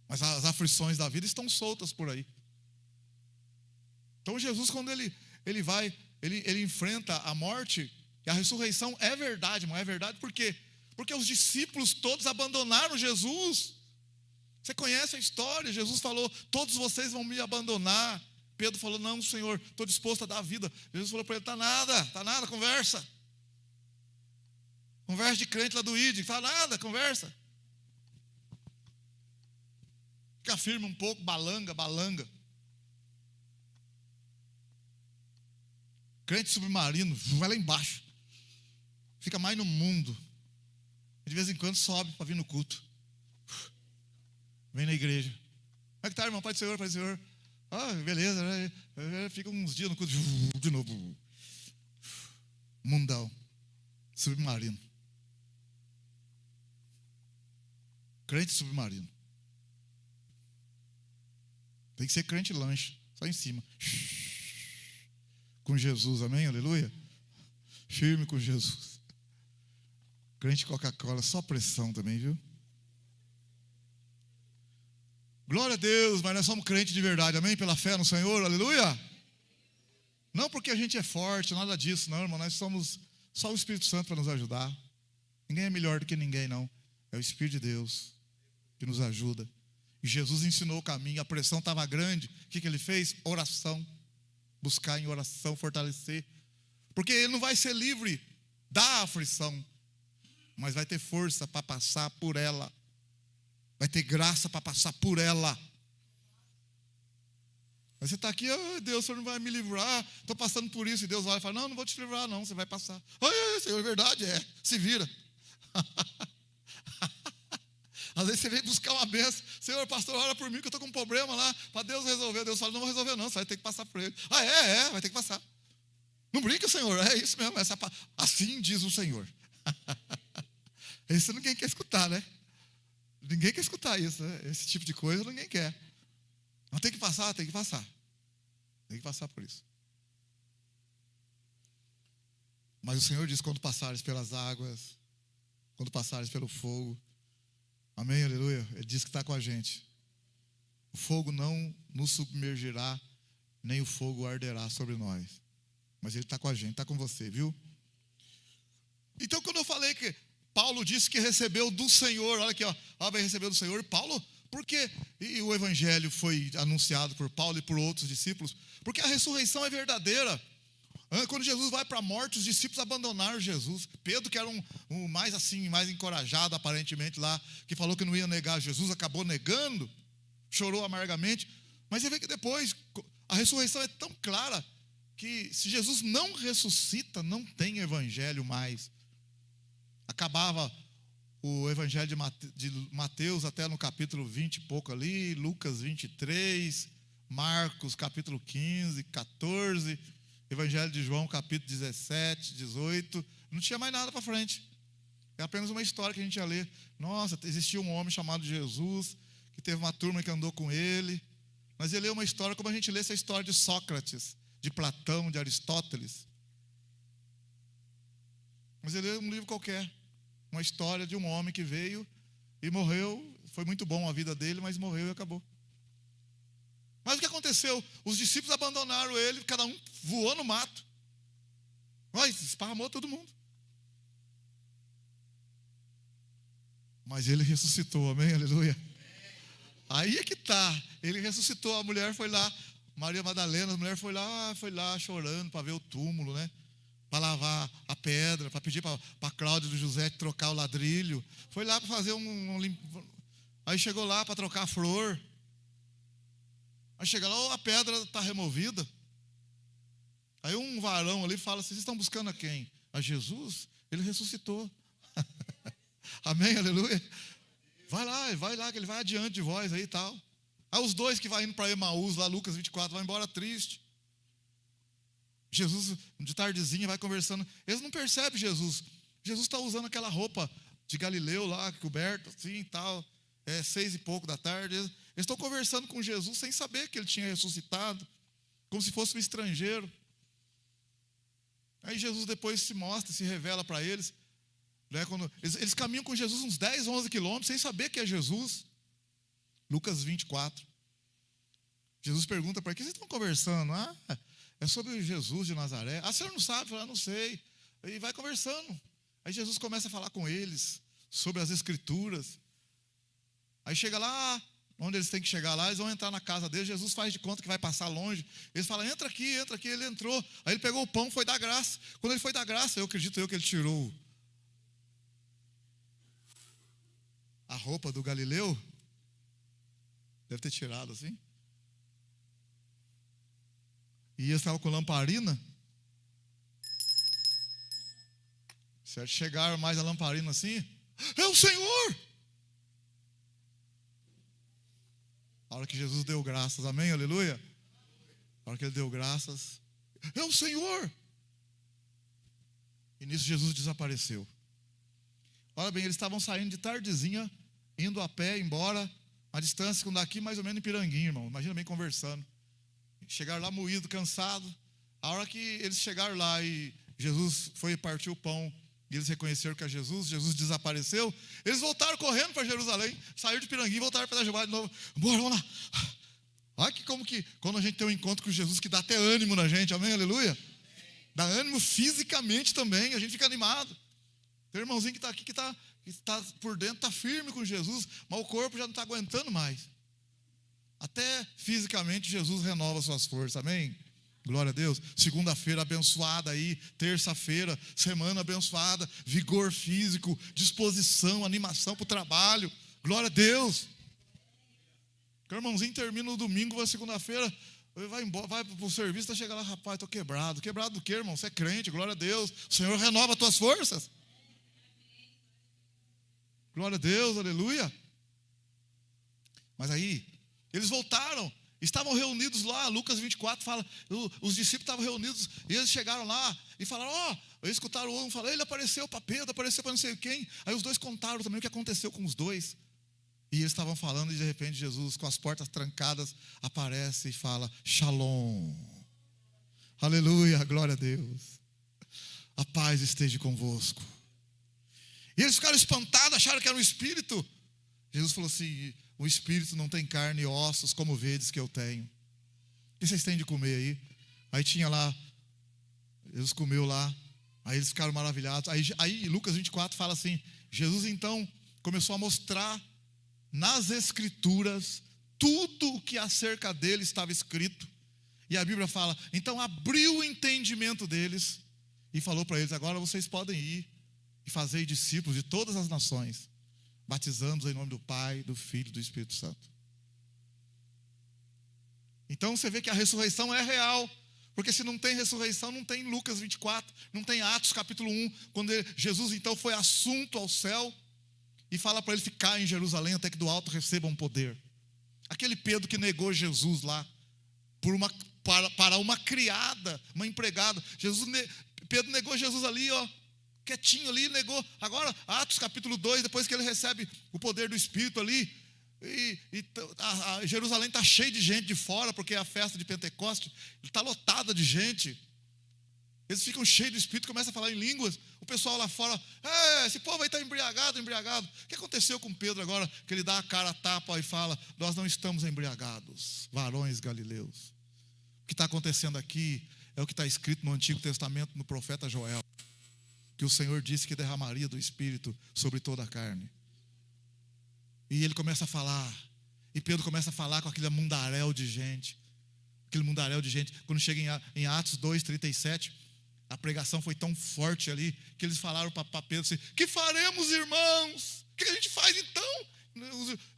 Mas as aflições da vida estão soltas por aí. Então Jesus, quando ele vai, ele enfrenta a morte, e a ressurreição é verdade, mas é verdade por quê? Porque os discípulos todos abandonaram Jesus. Você conhece a história, Jesus falou, todos vocês vão me abandonar. Pedro falou, não, Senhor, estou disposto a dar a vida. Jesus falou para ele, tá nada, conversa. Conversa de crente lá do ID, tá nada, conversa. Fica firme um pouco, balanga. Crente submarino, vai lá embaixo. Fica mais no mundo. De vez em quando sobe para vir no culto. Vem na igreja. Como é que tá, irmão? Pai do Senhor. Ah, beleza, né? Fica uns dias no culto, de novo. Mundão. Submarino. Crente submarino. Tem que ser crente lanche, só em cima. Com Jesus, amém? Aleluia. Firme com Jesus. Crente Coca-Cola, só pressão também, viu? Glória a Deus, mas nós somos crentes de verdade, amém? Pela fé no Senhor, aleluia. Não porque a gente é forte, nada disso, não, irmão. Nós somos só o Espírito Santo para nos ajudar. Ninguém é melhor do que ninguém, não. É o Espírito de Deus que nos ajuda. E Jesus ensinou o caminho, a pressão estava grande. O que ele fez? Oração. Buscar em oração, fortalecer. Porque ele não vai ser livre da aflição, mas vai ter força para passar por ela. Vai ter graça para passar por ela. Mas você está aqui, oh, Deus, o Senhor não vai me livrar, estou passando por isso. E Deus olha e fala, não vou te livrar não, você vai passar. Senhor, é verdade, se vira. Às vezes você vem buscar uma benção. Senhor, pastor, ora por mim que eu estou com um problema lá, para Deus resolver. Deus fala, não vou resolver não, você vai ter que passar por ele. Ah, vai ter que passar. Não brinca, Senhor, é isso mesmo. Assim diz o Senhor. Isso ninguém quer escutar, né? Ninguém quer escutar isso, né? Esse tipo de coisa ninguém quer. Não tem que passar, tem que passar. Tem que passar por isso. Mas o Senhor diz, quando passares pelas águas, quando passares pelo fogo, amém, aleluia, Ele diz que está com a gente. O fogo não nos submergirá, nem o fogo arderá sobre nós. Mas Ele está com a gente, está com você, viu? Então, quando eu falei que Paulo disse que recebeu do Senhor, olha aqui, vai receber do Senhor. Paulo, por que o Evangelho foi anunciado por Paulo e por outros discípulos? Porque a ressurreição é verdadeira. Quando Jesus vai para a morte, os discípulos abandonaram Jesus. Pedro, que era um mais assim, mais encorajado aparentemente lá, que falou que não ia negar Jesus, acabou negando, chorou amargamente. Mas você vê que depois, a ressurreição é tão clara, que se Jesus não ressuscita, não tem evangelho mais. Acabava o evangelho de Mateus até no capítulo 20 e pouco ali, Lucas 23, Marcos capítulo 15, 14, evangelho de João capítulo 17, 18, não tinha mais nada para frente. É apenas uma história que a gente ia ler. Nossa, existia um homem chamado Jesus, que teve uma turma que andou com ele. Mas ele lê uma história como a gente lê essa história de Sócrates, de Platão, de Aristóteles. Mas ele lê um livro qualquer. Uma história de um homem que veio e morreu. Foi muito bom a vida dele, mas morreu e acabou. Mas o que aconteceu? Os discípulos abandonaram ele, cada um voou no mato. Mas esparramou todo mundo. Mas ele ressuscitou, amém? Aleluia. Aí é que está. Ele ressuscitou, a mulher foi lá, Maria Madalena, a mulher foi lá chorando para ver o túmulo, né? Para lavar a pedra, para pedir para Cláudio do José trocar o ladrilho. Foi lá para fazer Aí chegou lá para trocar a flor. Aí chega lá, a pedra está removida. Aí um varão ali fala assim, vocês estão buscando a quem? A Jesus? Ele ressuscitou. Amém, aleluia. Vai lá, que ele vai adiante de vós aí e tal. Aí os dois que vai indo para Emaús, lá Lucas 24, vão embora triste. Jesus, de tardezinha, vai conversando. Eles não percebem Jesus. Jesus está usando aquela roupa de Galileu lá, coberta assim e tal. 6 e pouco da tarde. Eles estão conversando com Jesus sem saber que ele tinha ressuscitado. Como se fosse um estrangeiro. Aí Jesus depois se mostra, se revela para eles. Né, eles caminham com Jesus uns 10, 11 quilômetros, sem saber que é Jesus. Lucas 24. Jesus pergunta para que vocês estão conversando? É sobre Jesus de Nazaré. O senhor não sabe? Fala, não sei. E vai conversando. Aí Jesus começa a falar com eles sobre as escrituras. Aí chega lá, onde eles têm que chegar lá, eles vão entrar na casa deles. Jesus faz de conta que vai passar longe. Eles falam, entra aqui. Ele entrou. Aí ele pegou o pão, foi dar graça. Quando ele foi dar graça, eu acredito que ele tirou a roupa do Galileu. Deve ter tirado assim. E eles estavam com lamparina. Certo? Chegaram mais a lamparina assim. É o Senhor! A hora que Jesus deu graças, amém, aleluia. A hora que ele deu graças, é o Senhor! E nisso Jesus desapareceu. Olha bem, eles estavam saindo de tardezinha, indo a pé, embora, a distância com daqui mais ou menos em Piranguinho, irmão. Imagina bem conversando. Chegaram lá moído, cansado. A hora que eles chegaram lá e Jesus foi partir o pão, e eles reconheceram que é Jesus desapareceu, eles voltaram correndo para Jerusalém, saíram de Piranguinho e voltaram para Jubá de novo. Bora, vamos lá. Olha que como que, quando a gente tem um encontro com Jesus, que dá até ânimo na gente, amém, aleluia? Dá ânimo fisicamente também, a gente fica animado. Tem um irmãozinho que está aqui, que está por dentro, está firme com Jesus, mas o corpo já não está aguentando mais. Até fisicamente Jesus renova suas forças, amém? Glória a Deus. Segunda-feira abençoada aí, terça-feira, semana abençoada, vigor físico, disposição, animação para o trabalho. Glória a Deus. O irmãozinho termina no domingo, vai segunda-feira, vai embora, vai para o serviço, chega lá, rapaz, estou quebrado. Quebrado do quê, irmão? Você é crente, glória a Deus. O Senhor renova as tuas forças. Glória a Deus, aleluia. Mas aí, eles voltaram, estavam reunidos lá. Lucas 24 fala, os discípulos estavam reunidos, e eles chegaram lá e falaram, eles escutaram um falar, ele apareceu para Pedro, apareceu para não sei quem. Aí os dois contaram também o que aconteceu com os dois. E eles estavam falando, e de repente Jesus, com as portas trancadas, aparece e fala, Shalom. Aleluia, glória a Deus. A paz esteja convosco. E eles ficaram espantados, acharam que era um espírito. Jesus falou assim, o espírito não tem carne e ossos, como vedes que eu tenho. O que vocês têm de comer aí? Aí tinha lá, Jesus comeu lá, aí eles ficaram maravilhados. Aí Lucas 24 fala assim, Jesus então começou a mostrar nas escrituras tudo o que acerca dele estava escrito. E a Bíblia fala, então abriu o entendimento deles e falou para eles, agora vocês podem ir e fazer discípulos de todas as nações, batizando-os em nome do Pai, do Filho e do Espírito Santo. Então você vê que a ressurreição é real, porque se não tem ressurreição, não tem Lucas 24, não tem Atos capítulo 1, quando Jesus então foi assunto ao céu, e fala para ele ficar em Jerusalém até que do alto recebam poder. Aquele Pedro que negou Jesus lá, para uma criada, uma empregada. Pedro negou Jesus ali, quietinho ali, negou. Agora, Atos capítulo 2, depois que ele recebe o poder do Espírito ali, Jerusalém está cheio de gente de fora, porque é a festa de Pentecoste, está lotada de gente. Eles ficam cheios do Espírito, começam a falar em línguas. O pessoal lá fora, esse povo aí está embriagado. O que aconteceu com Pedro agora? Que ele dá a cara a tapa e fala, nós não estamos embriagados, varões galileus. O que está acontecendo aqui é o que está escrito no Antigo Testamento, no profeta Joel, que o Senhor disse que derramaria do Espírito sobre toda a carne. E ele começa a falar, e Pedro começa a falar com aquele mundaréu de gente. Quando chega em Atos 2:37, a pregação foi tão forte ali, que eles falaram para Pedro assim, que faremos, irmãos? O que a gente faz então?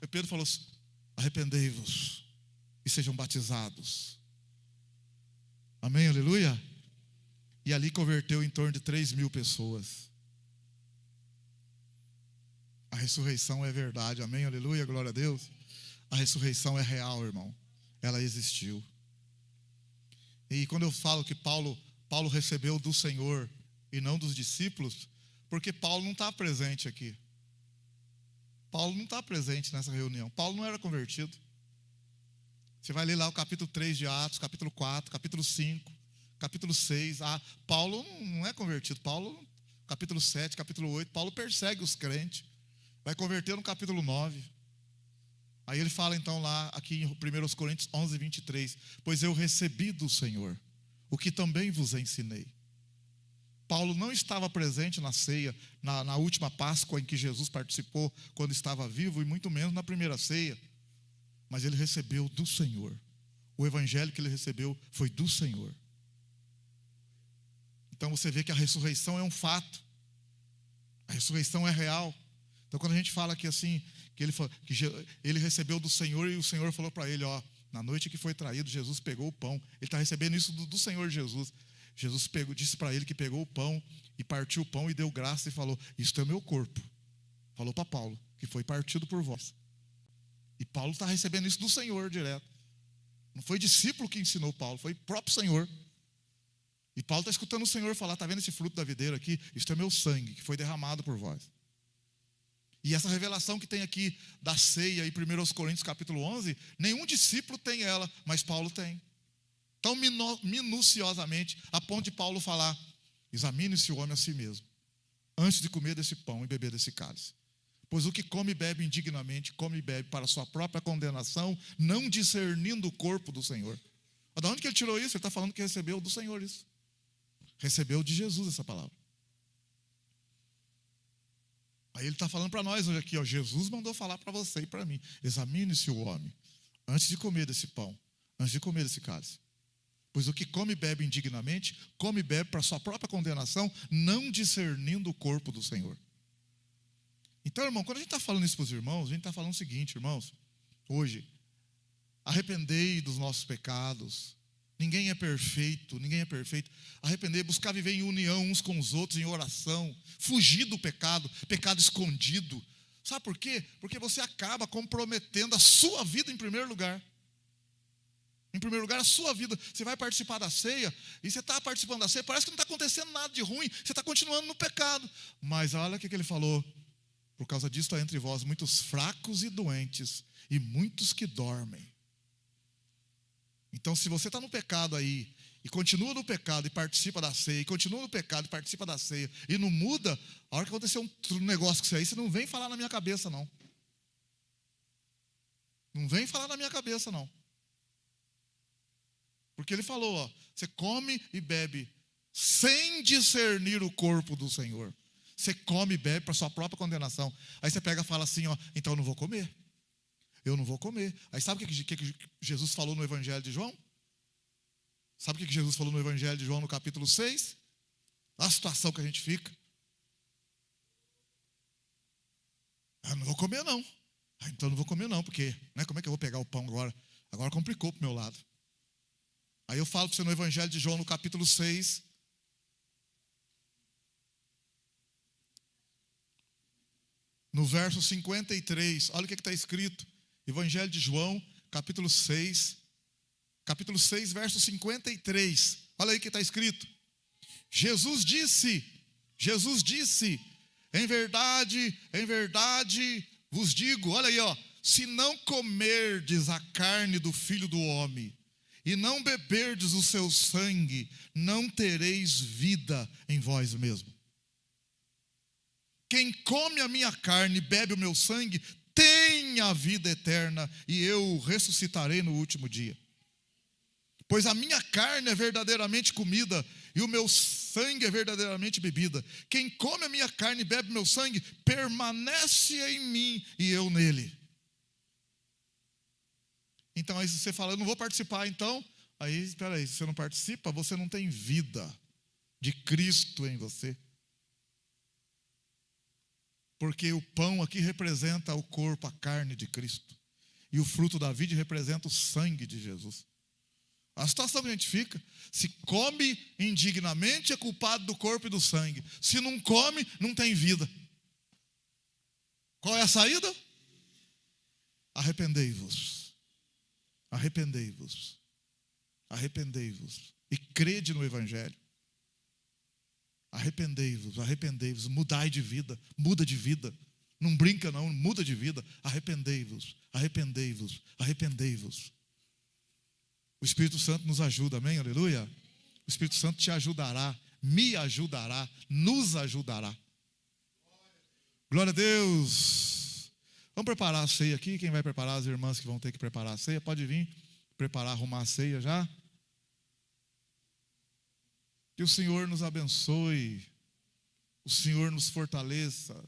E Pedro falou assim, arrependei-vos e sejam batizados. Amém, aleluia? E ali converteu em torno de 3.000 pessoas. A ressurreição é verdade, amém, aleluia, glória a Deus. A ressurreição é real, irmão. Ela existiu. E quando eu falo que Paulo recebeu do Senhor e não dos discípulos, porque Paulo não está presente aqui. Paulo não está presente nessa reunião. Paulo não era convertido. Você vai ler lá o capítulo 3 de Atos, capítulo 4, capítulo 5, capítulo 6. Paulo não é convertido. Paulo, capítulo 7, capítulo 8, Paulo persegue os crentes. Vai converter no capítulo 9. Aí ele fala então lá, aqui em 1 Coríntios 11:23, pois eu recebi do Senhor o que também vos ensinei. Paulo não estava presente na ceia, na última Páscoa em que Jesus participou quando estava vivo, e muito menos na primeira ceia. Mas ele recebeu do Senhor. O evangelho que ele recebeu foi do Senhor. Então você vê que a ressurreição é um fato. A ressurreição é real. Então quando a gente fala aqui assim, que ele recebeu do Senhor e o Senhor falou para ele, na noite que foi traído, Jesus pegou o pão. Ele está recebendo isso do Senhor Jesus. Jesus disse para ele que pegou o pão e partiu o pão e deu graça e falou, isto é meu corpo. Falou para Paulo, que foi partido por vós. E Paulo está recebendo isso do Senhor direto. Não foi discípulo que ensinou Paulo, foi o próprio Senhor. E Paulo está escutando o Senhor falar, está vendo esse fruto da videira aqui? Isto é meu sangue, que foi derramado por vós. E essa revelação que tem aqui da ceia em 1 Coríntios capítulo 11, nenhum discípulo tem ela, mas Paulo tem. Tão minuciosamente, a ponto de Paulo falar, examine-se o homem a si mesmo, antes de comer desse pão e beber desse cálice. Pois o que come e bebe indignamente, come e bebe para a sua própria condenação, não discernindo o corpo do Senhor. De onde que ele tirou isso? Ele está falando que recebeu do Senhor isso. Recebeu de Jesus essa palavra. Aí ele está falando para nós hoje aqui, Jesus mandou falar para você e para mim, examine-se o homem, antes de comer desse pão, antes de comer desse cálice. Pois o que come e bebe indignamente, come e bebe para a sua própria condenação, não discernindo o corpo do Senhor. Então, irmão, quando a gente está falando isso para os irmãos, a gente está falando o seguinte, irmãos, hoje, arrependei dos nossos pecados. Ninguém é perfeito. Arrepender, buscar viver em união uns com os outros, em oração, fugir do pecado escondido. Sabe por quê? Porque você acaba comprometendo a sua vida em primeiro lugar. Em primeiro lugar, a sua vida. Você vai participar da ceia, e você está participando da ceia, parece que não está acontecendo nada de ruim, você está continuando no pecado. Mas olha o que ele falou: por causa disso há entre vós muitos fracos e doentes, e muitos que dormem. Então, se você está no pecado aí, e continua no pecado e participa da ceia, e continua no pecado e participa da ceia, e não muda, a hora que acontecer um negócio com você aí, você não vem falar na minha cabeça, não. Não vem falar na minha cabeça, não. Porque ele falou, ó, você come e bebe sem discernir o corpo do Senhor. Você come e bebe para sua própria condenação. Aí você pega e fala assim, ó, então eu não vou comer. Eu não vou comer. Aí sabe o que Jesus falou no Evangelho de João? Sabe o que Jesus falou no Evangelho de João no capítulo 6? A situação que a gente fica. Eu não vou comer não. Então eu não vou comer não, porque né, como é que eu vou pegar o pão agora? Agora complicou para o meu lado. Aí eu falo para você no Evangelho de João, no capítulo 6. No verso 53, olha o que está escrito. Evangelho de João, capítulo 6. Capítulo 6, verso 53. Olha aí o que está escrito. Jesus disse, em verdade vos digo, olha aí, ó, se não comerdes a carne do Filho do Homem, e não beberdes o seu sangue, não tereis vida em vós mesmo. Quem come a minha carne e bebe o meu sangue, tem a vida eterna, e eu o ressuscitarei no último dia. Pois a minha carne é verdadeiramente comida, e o meu sangue é verdadeiramente bebida. Quem come a minha carne e bebe o meu sangue, permanece em mim, e eu nele. Então aí você fala, eu não vou participar então. Aí, espera aí, se você não participa, você não tem vida de Cristo em você. Porque o pão aqui representa o corpo, a carne de Cristo. E o fruto da vide representa o sangue de Jesus. A situação que a gente fica, se come indignamente é culpado do corpo e do sangue. Se não come, não tem vida. Qual é a saída? Arrependei-vos. Arrependei-vos. Arrependei-vos. E crede no Evangelho. Arrependei-vos, mudai de vida, muda de vida. Não brinca não, muda de vida. Arrependei-vos. O Espírito Santo nos ajuda, amém? Aleluia. O Espírito Santo te ajudará, me ajudará, nos ajudará. Glória a Deus. Vamos preparar a ceia aqui. Quem vai preparar? As irmãs que vão ter que preparar a ceia, pode vir preparar, arrumar a ceia já. Que o Senhor nos abençoe, o Senhor nos fortaleça,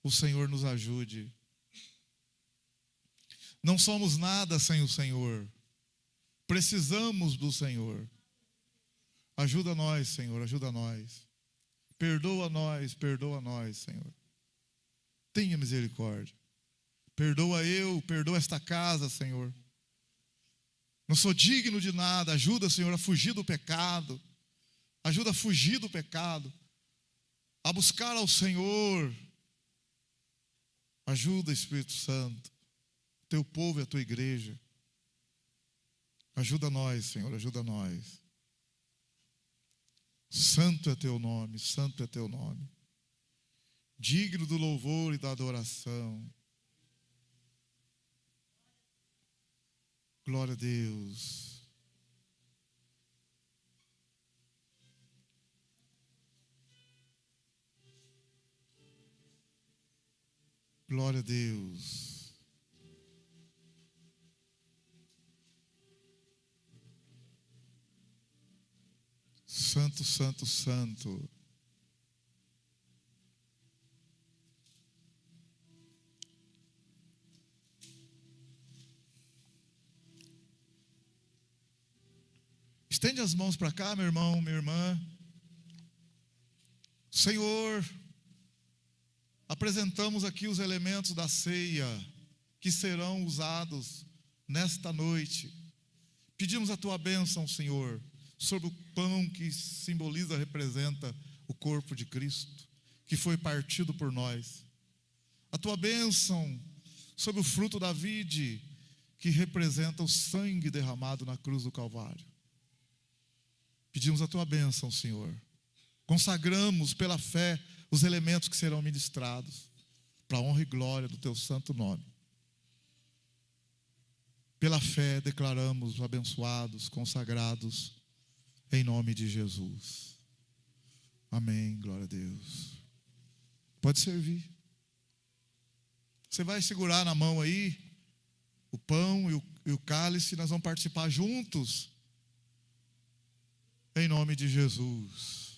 o Senhor nos ajude. Não somos nada sem o Senhor, precisamos do Senhor. Ajuda nós, Senhor, ajuda nós. Perdoa nós, Senhor. Tenha misericórdia. Perdoa eu, perdoa esta casa, Senhor. Não sou digno de nada, ajuda, Senhor, a fugir do pecado. Ajuda a fugir do pecado, a buscar ao Senhor. Ajuda, Espírito Santo, teu povo e a tua igreja. Ajuda nós, Senhor, ajuda nós. Santo é teu nome, santo é teu nome. Digno do louvor e da adoração. Glória a Deus. Glória a Deus. Santo, santo, santo. Estende as mãos para cá, meu irmão, minha irmã. Senhor, apresentamos aqui os elementos da ceia que serão usados nesta noite. Pedimos a tua bênção, Senhor, sobre o pão que simboliza, representa o corpo de Cristo, que foi partido por nós. a tua bênção sobre o fruto da vide, que representa o sangue derramado na cruz do Calvário. Pedimos a tua bênção, Senhor. Consagramos pela fé os elementos que serão ministrados, para a honra e glória do teu santo nome. Pela fé declaramos abençoados, consagrados, em nome de Jesus. Amém, glória a Deus. Pode servir. Você vai segurar na mão aí o pão e o cálice, nós vamos participar juntos, em nome de Jesus.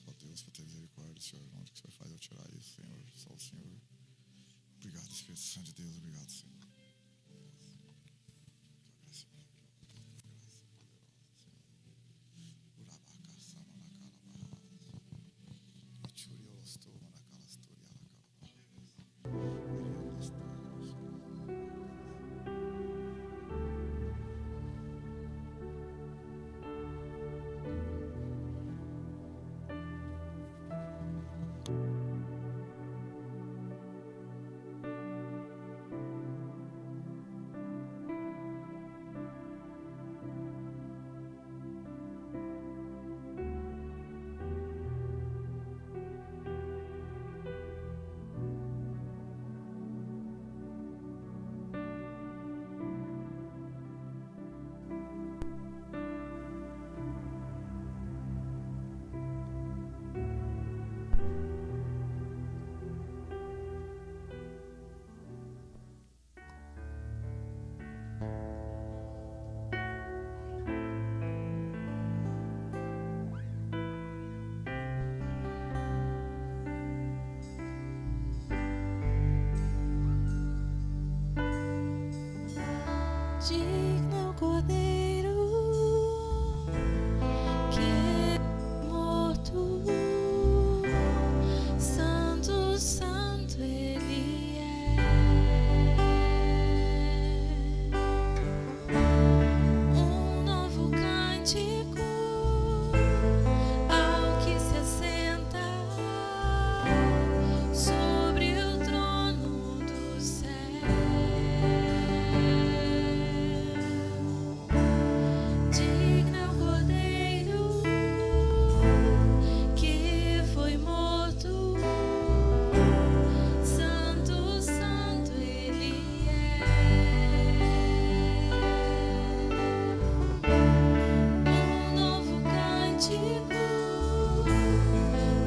Só Deus para ter misericórdia, Senhor. Onde que o Senhor faz eu tirar isso, Senhor? Só o Senhor. Obrigado, Espírito Santo de Deus. Obrigado, Senhor. Digno é o Cordeiro que é morto, Santo, Santo Ele é. Um novo cântico ao que se assenta sobre o trono do céu. Digno é o Cordeiro que foi morto, Santo, Santo Ele é. Um novo cântico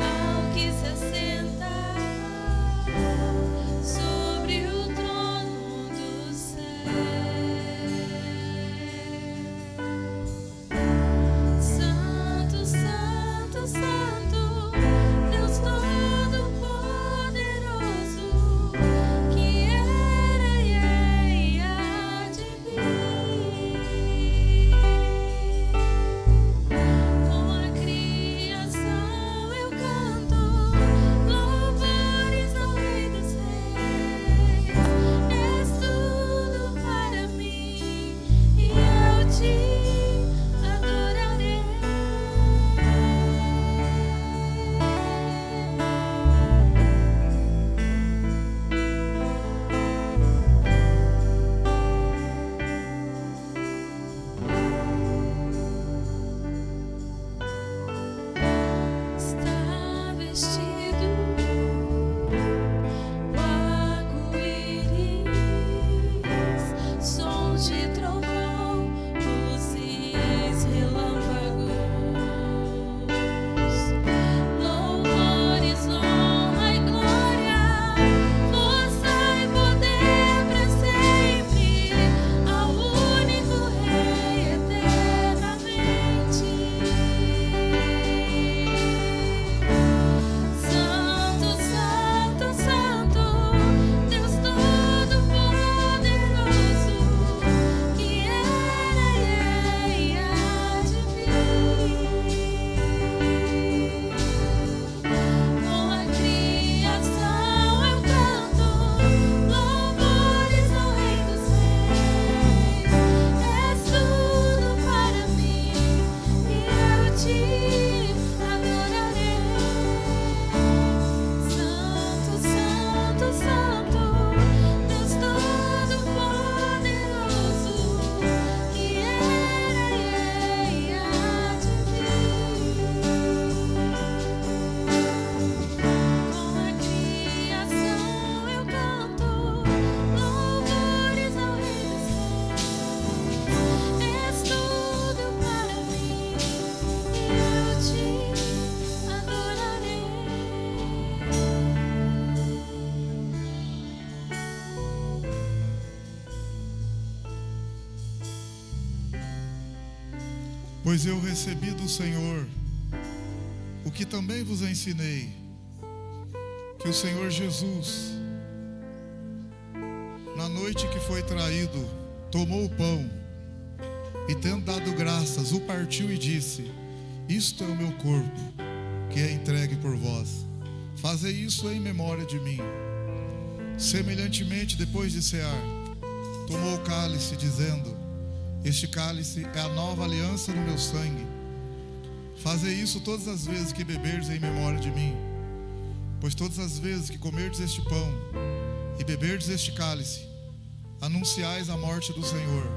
ao que se assenta sobre o trono do céu. Santo, Santo, Santo, Deus Todo-Poderoso, que era e é e há de vir. Com a criação eu canto louvores ao Rei dos Reis. És tudo para mim e eu te adorarei. Está vestido o arco-íris, sons de trovão, luzes, relâmpagos, louvores, honra e glória, força e poder para sempre, ao único Rei eternamente. Pois eu recebi do Senhor o que também vos ensinei, que o Senhor Jesus, na noite que foi traído, tomou o pão e, tendo dado graças, o partiu e disse: isto é o meu corpo, que é entregue por vós. Fazei isso em memória de mim. Semelhantemente, depois de cear, tomou o cálice, dizendo: este cálice é a nova aliança no meu sangue. Fazei isso todas as vezes que beberdes em memória de mim. Pois todas as vezes que comerdes este pão e beberdes este cálice, anunciais a morte do Senhor,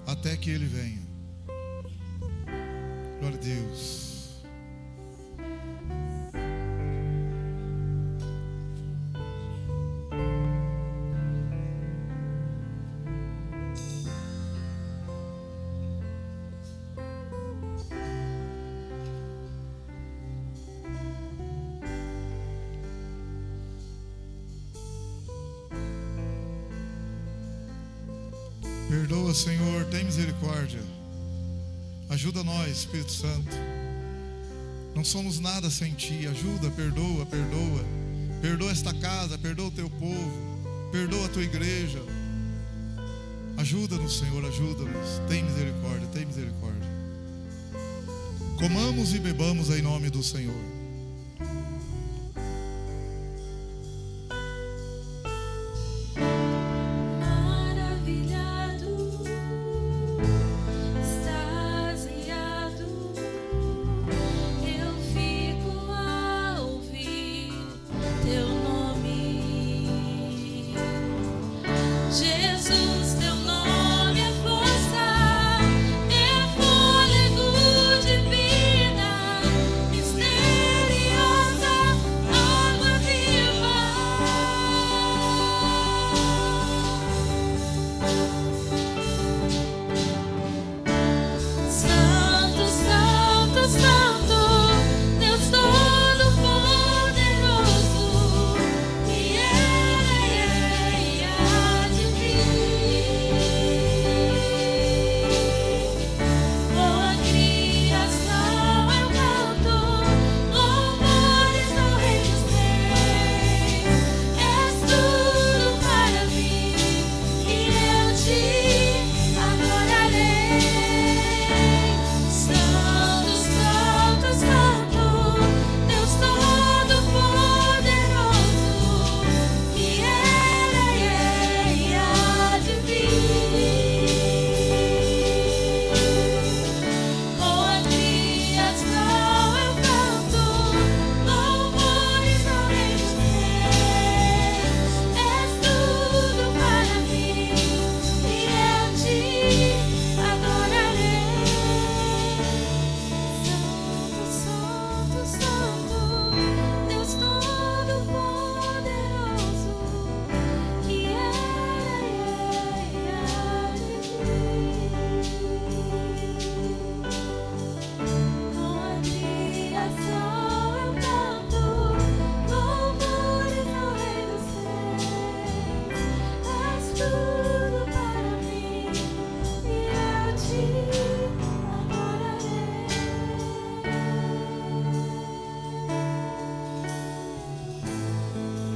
até que Ele venha. Glória a Deus. Perdoa, Senhor, tem misericórdia. Ajuda nós, Espírito Santo. Não somos nada sem Ti. Ajuda, perdoa, perdoa. Perdoa esta casa, perdoa o Teu povo, perdoa a Tua igreja. Ajuda-nos, Senhor, ajuda-nos. Tem misericórdia, tem misericórdia. Comamos e bebamos em nome do Senhor.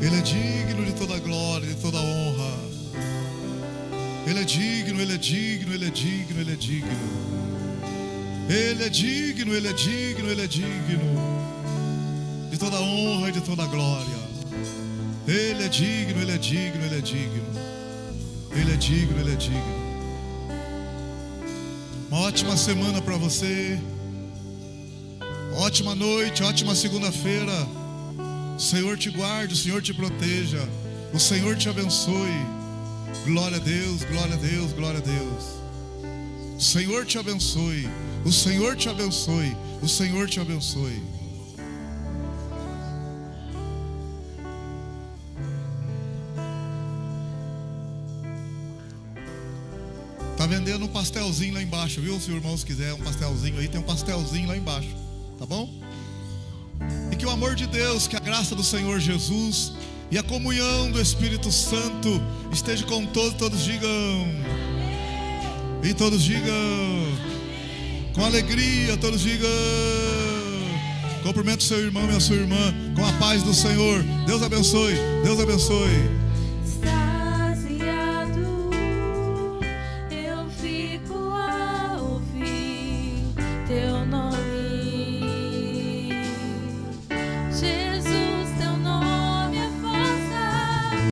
Ele é digno de toda glória, de toda honra. Ele é digno, Ele é digno, Ele é digno, Ele é digno. Ele é digno, Ele é digno, Ele é digno de toda honra e de toda glória. Ele é digno, Ele é digno, Ele é digno. Ele é digno, Ele é digno. Uma ótima semana para você. Ótima noite, ótima segunda-feira. O Senhor te guarde, o Senhor te proteja, o Senhor te abençoe. Glória a Deus, glória a Deus, glória a Deus. O Senhor te abençoe, o Senhor te abençoe, o Senhor te abençoe. Tá vendendo um pastelzinho lá embaixo, viu? Se o irmão quiser um pastelzinho aí, tem um pastelzinho lá embaixo, tá bom? E que o amor de Deus, que a graça do Senhor Jesus e a comunhão do Espírito Santo esteja com todos. Todos digam. E todos digam. Com alegria, todos digam. Cumprimento seu irmão e a sua irmã com a paz do Senhor. Deus abençoe. Deus abençoe. Extasiado, eu fico a ouvir teu nome, Jesus.